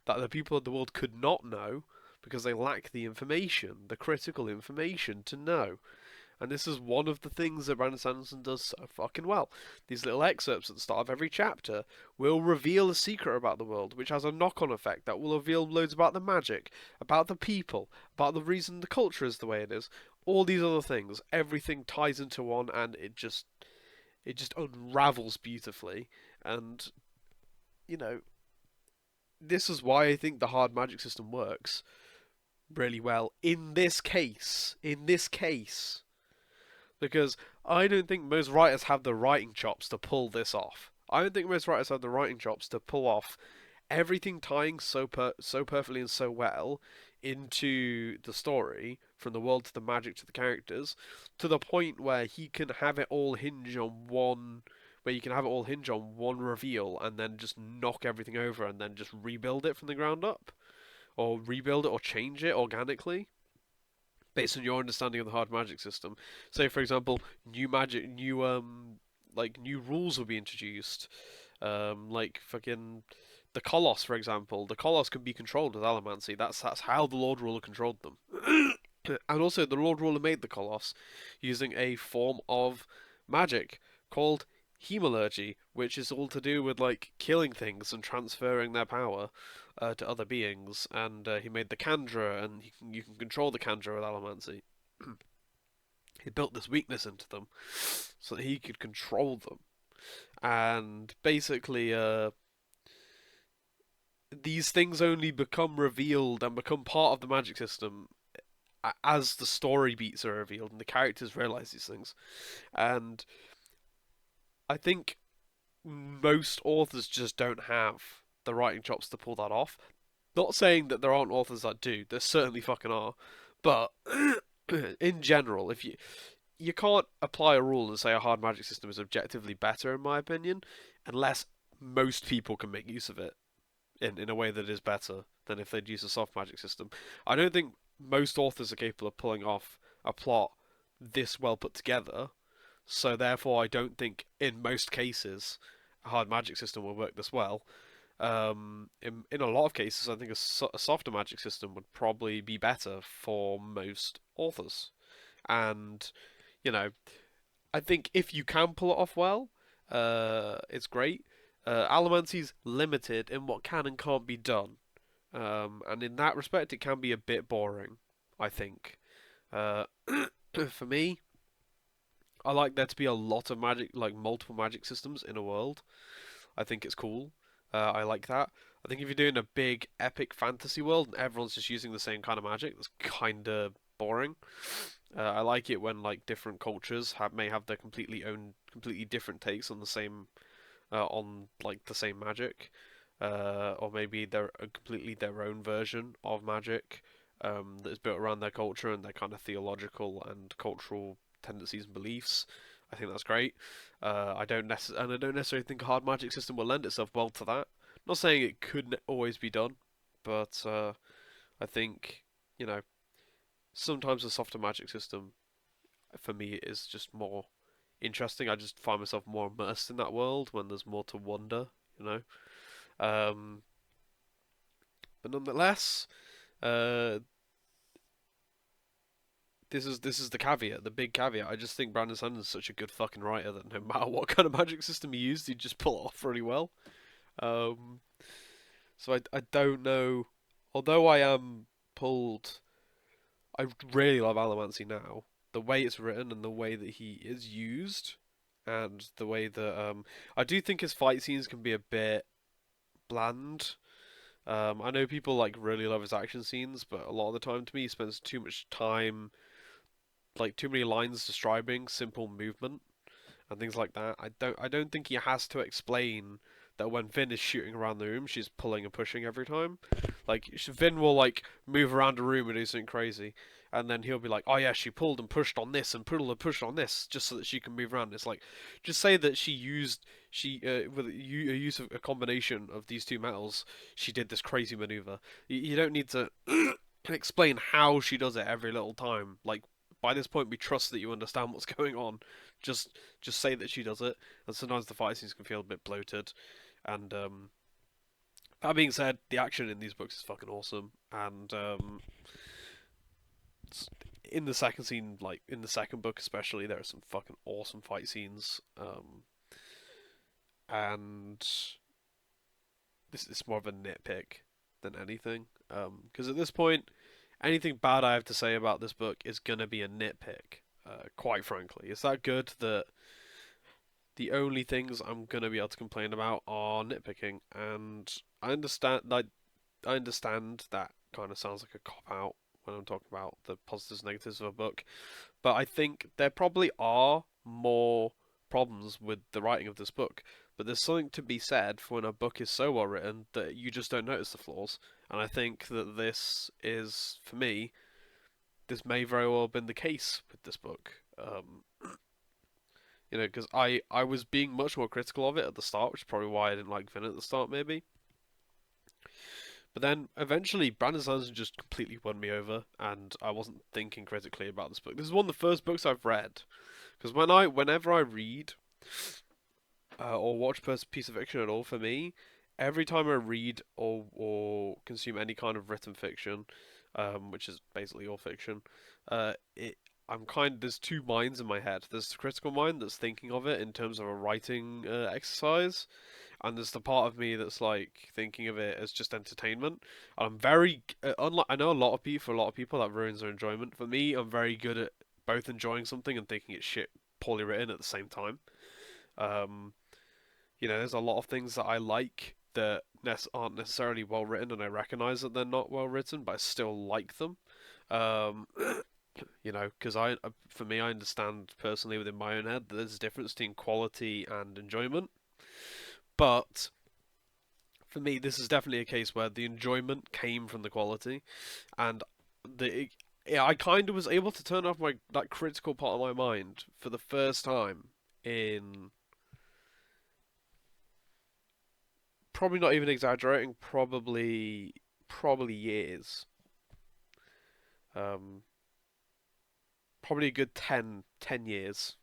Speaker 2: that the people of the world could not know, because they lack the information, the critical information to know. And this is one of the things that Brandon Sanderson does so fucking well. These little excerpts at the start of every chapter will reveal a secret about the world, which has a knock-on effect that will reveal loads about the magic, about the people, about the reason the culture is the way it is. All these other things, everything ties into one, and it just unravels beautifully. And this is why I think the hard magic system works really well in this case. Because I don't think most writers have the writing chops to pull this off. I don't think most writers have the writing chops to pull off everything tying so perfectly and so well into the story, from the world to the magic to the characters, to the point where he can have it all hinge on one. Where you can have it all hinge on one reveal, and then just knock everything over, and then just rebuild it from the ground up, or rebuild it or change it organically based on your understanding of the hard magic system. Say, for example, new rules will be introduced, like fucking the Colossus, for example. The Colossus can be controlled with allomancy. That's how the Lord Ruler controlled them. And also, the Lord Ruler made the Colossus using a form of magic called hemalurgy, which is all to do with like killing things and transferring their power to other beings. And he made the Kandra, and you can control the Kandra with allomancy. He built this weakness into them so that he could control them. And basically, these things only become revealed and become part of the magic system as the story beats are revealed and the characters realize these things. And I think most authors just don't have the writing chops to pull that off. Not saying that there aren't authors that do. There certainly fucking are. But in general, if you can't apply a rule and say a hard magic system is objectively better, in my opinion, unless most people can make use of it in a way that is better than if they'd use a soft magic system. I don't think most authors are capable of pulling off a plot this well put together. So therefore, I don't think in most cases a hard magic system will work this well. In a lot of cases, I think a softer magic system would probably be better for most authors. And, you know, I think if you can pull it off well, it's great. Allomancy's limited in what can and can't be done, and in that respect, it can be a bit boring. I think. Uh, for me, I like there to be a lot of magic, like multiple magic systems in a world. I think it's cool. I like that. I think if you're doing a big epic fantasy world and everyone's just using the same kind of magic, that's kind of boring. I like it when like different cultures may have their completely different takes on the same, on like the same magic, or maybe they're completely their own version of magic, that is built around their culture and their kind of theological and cultural tendencies and beliefs. I think that's great. And I don't necessarily think a hard magic system will lend itself well to that. Not saying it could always be done, but I think, you know, sometimes a softer magic system for me is just more interesting. I just find myself more immersed in that world when there's more to wonder, you know. Um, but nonetheless, uh, this is the caveat, the big caveat. I just think BrandoSando is such a good fucking writer that no matter what kind of magic system he used, he'd just pull it off really well. Um, so I don't know. Although I am pulled, I really love Allomancy now. The way it's written and the way that he is used, and the way that I do think his fight scenes can be a bit bland. I know people like really love his action scenes, but a lot of the time to me he spends too much time, like too many lines describing simple movement and things like that. I don't think he has to explain that when Vin is shooting around the room, she's pulling and pushing every time. Like Vin will like move around a room and do something crazy, and then he'll be like, "Oh yeah, she pulled and pushed on this and pulled and pushed on this just so that she can move around." It's like, just say that she with a use of a combination of these two metals, she did this crazy maneuver. You don't need to explain how she does it every little time. Like by this point, we trust that you understand what's going on. Just say that she does it. And sometimes the fight scenes can feel a bit bloated. And that being said, the action in these books is fucking awesome. And in the second scene, like in the second book especially, there are some fucking awesome fight scenes. And this is more of a nitpick than anything. Because at this point, anything bad I have to say about this book is gonna be a nitpick. Quite frankly, it's that good that the only things I'm gonna be able to complain about are nitpicking, and I understand that kind of sounds like a cop out when I'm talking about the positives and negatives of a book, but I think there probably are more problems with the writing of this book. But there's something to be said for when a book is so well written that you just don't notice the flaws, and I think that this is, for me, this may very well have been the case with this book. You know, because I was being much more critical of it at the start, which is probably why I didn't like Finn at the start, maybe. But then eventually, BrandoSando just completely won me over, and I wasn't thinking critically about this book. This is one of the first books I've read, because whenever I read or watch a piece of fiction at all, for me, every time I read or consume any kind of written fiction, which is basically all fiction, it there's two minds in my head. There's the critical mind that's thinking of it in terms of a writing exercise, and there's the part of me that's like thinking of it as just entertainment. I'm very unlike I know for a lot of people that ruins their enjoyment. For me, I'm very good at both enjoying something and thinking it's shit poorly written at the same time. Um, you know, there's a lot of things that I like that aren't necessarily well written, and I recognize that they're not well written, but I still like them. Um, you know, because for me, I understand personally within my own head that there's a difference between quality and enjoyment. But for me, this is definitely a case where the enjoyment came from the quality, and the yeah, I kind of was able to turn off my that critical part of my mind for the first time in probably not even exaggerating, probably years. Um, Probably a good 10 years.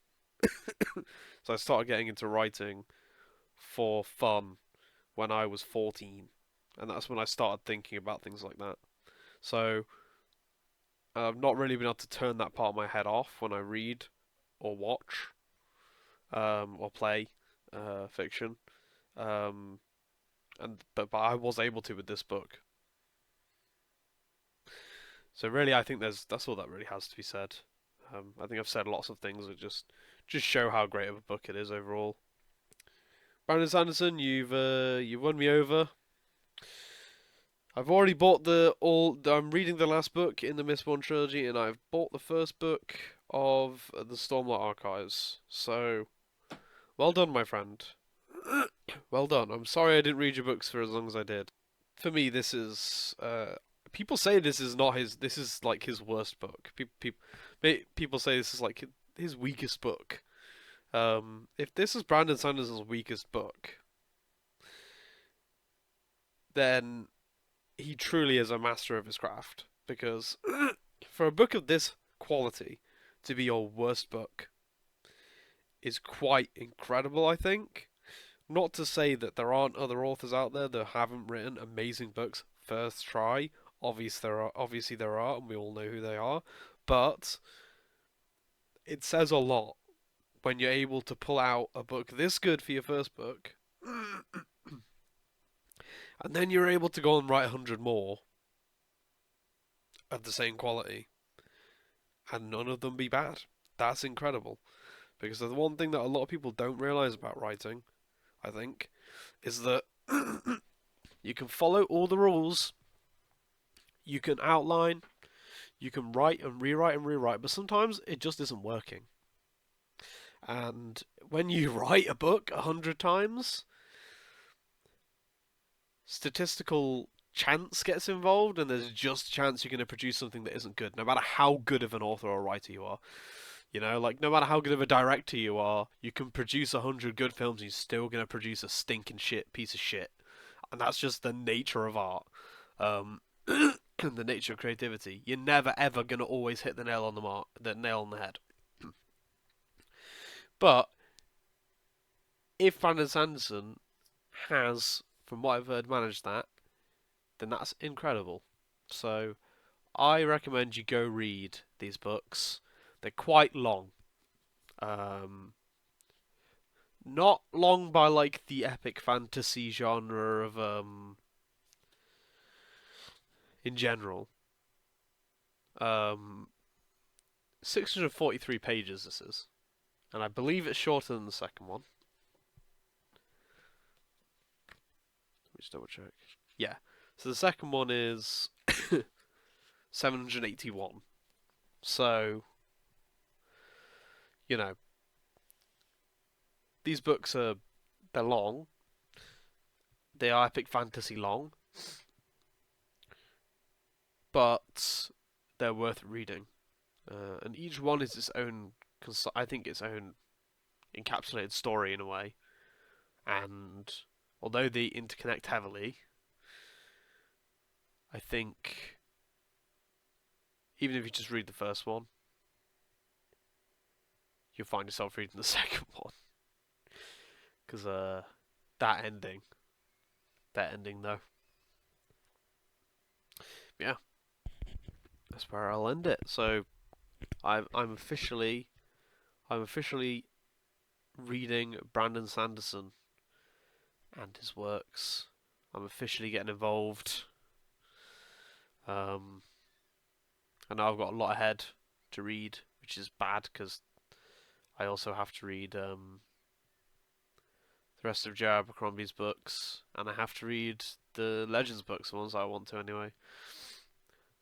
Speaker 2: So I started getting into writing for fun when I was 14, and that's when I started thinking about things like that. So I've not really been able to turn that part of my head off when I read or watch. or play fiction. But I was able to with this book. So really, I think that's all that really has to be said. I think I've said lots of things that just show how great of a book it is overall. Brandon Sanderson, you've won me over. I've already bought I'm reading the last book in the Mistborn trilogy, and I've bought the first book of the Stormlight Archives. So, well done, my friend. Well done. I'm sorry I didn't read your books for as long as I did. For me, this is. People say this is not his. This is like his worst book. People say this is like his weakest book. If this is Brandon Sanderson's weakest book, then he truly is a master of his craft. Because for a book of this quality to be your worst book is quite incredible, I think. Not to say that there aren't other authors out there that haven't written amazing books first try. Obviously there are, and we all know who they are. But it says a lot when you're able to pull out a book this good for your first book, and then you're able to go and write 100 more of the same quality, and none of them be bad. That's incredible. Because the one thing that a lot of people don't realise about writing, I think, is that you can follow all the rules, you can outline, you can write and rewrite, but sometimes it just isn't working. And when you write a book 100 times, statistical chance gets involved, and there's just a chance you're going to produce something that isn't good, no matter how good of an author or writer you are. You know, like, no matter how good of a director you are, you can produce 100 good films and you're still going to produce a stinking shit piece of shit. And that's just the nature of art. The nature of creativity. You're never ever going to always hit the nail on the head. But if Brandon Sanderson has, from what I've heard, managed that, then that's incredible. So I recommend you go read these books. They're quite long. Not long by like the epic fantasy genre of in general. 643 pages this is, and I believe it's shorter than the second one. Let me just double check. Yeah, so the second one is 781. So, you know, these books they're long. They are epic fantasy long, but they're worth reading. And each one is its own, I think, its own encapsulated story in a way. And although they interconnect heavily, I think even if you just read the first one, you'll find yourself reading the second one. Because that ending though. Yeah, that's where I'll end it. So I'm officially reading Brandon Sanderson and his works. I'm officially getting involved. I know I've got a lot ahead to read, which is bad because I also have to read the rest of Joe Abercrombie's books, and I have to read the Legends books, the ones I want to anyway.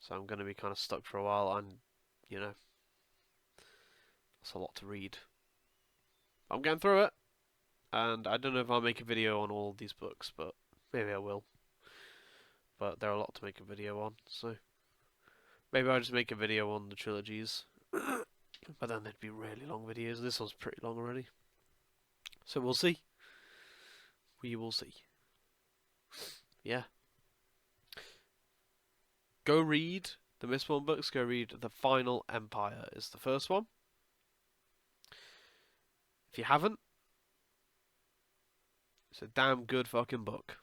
Speaker 2: So I'm going to be kind of stuck for a while, and you know, that's a lot to read. I'm getting through it, and I don't know if I'll make a video on all these books, but maybe I will. But they're a lot to make a video on, so maybe I'll just make a video on the trilogies. But then they'd be really long videos. This one's pretty long already. So we'll see. We will see. Yeah. Go read the Mistborn books. Go read The Final Empire is the first one. If you haven't, it's a damn good fucking book.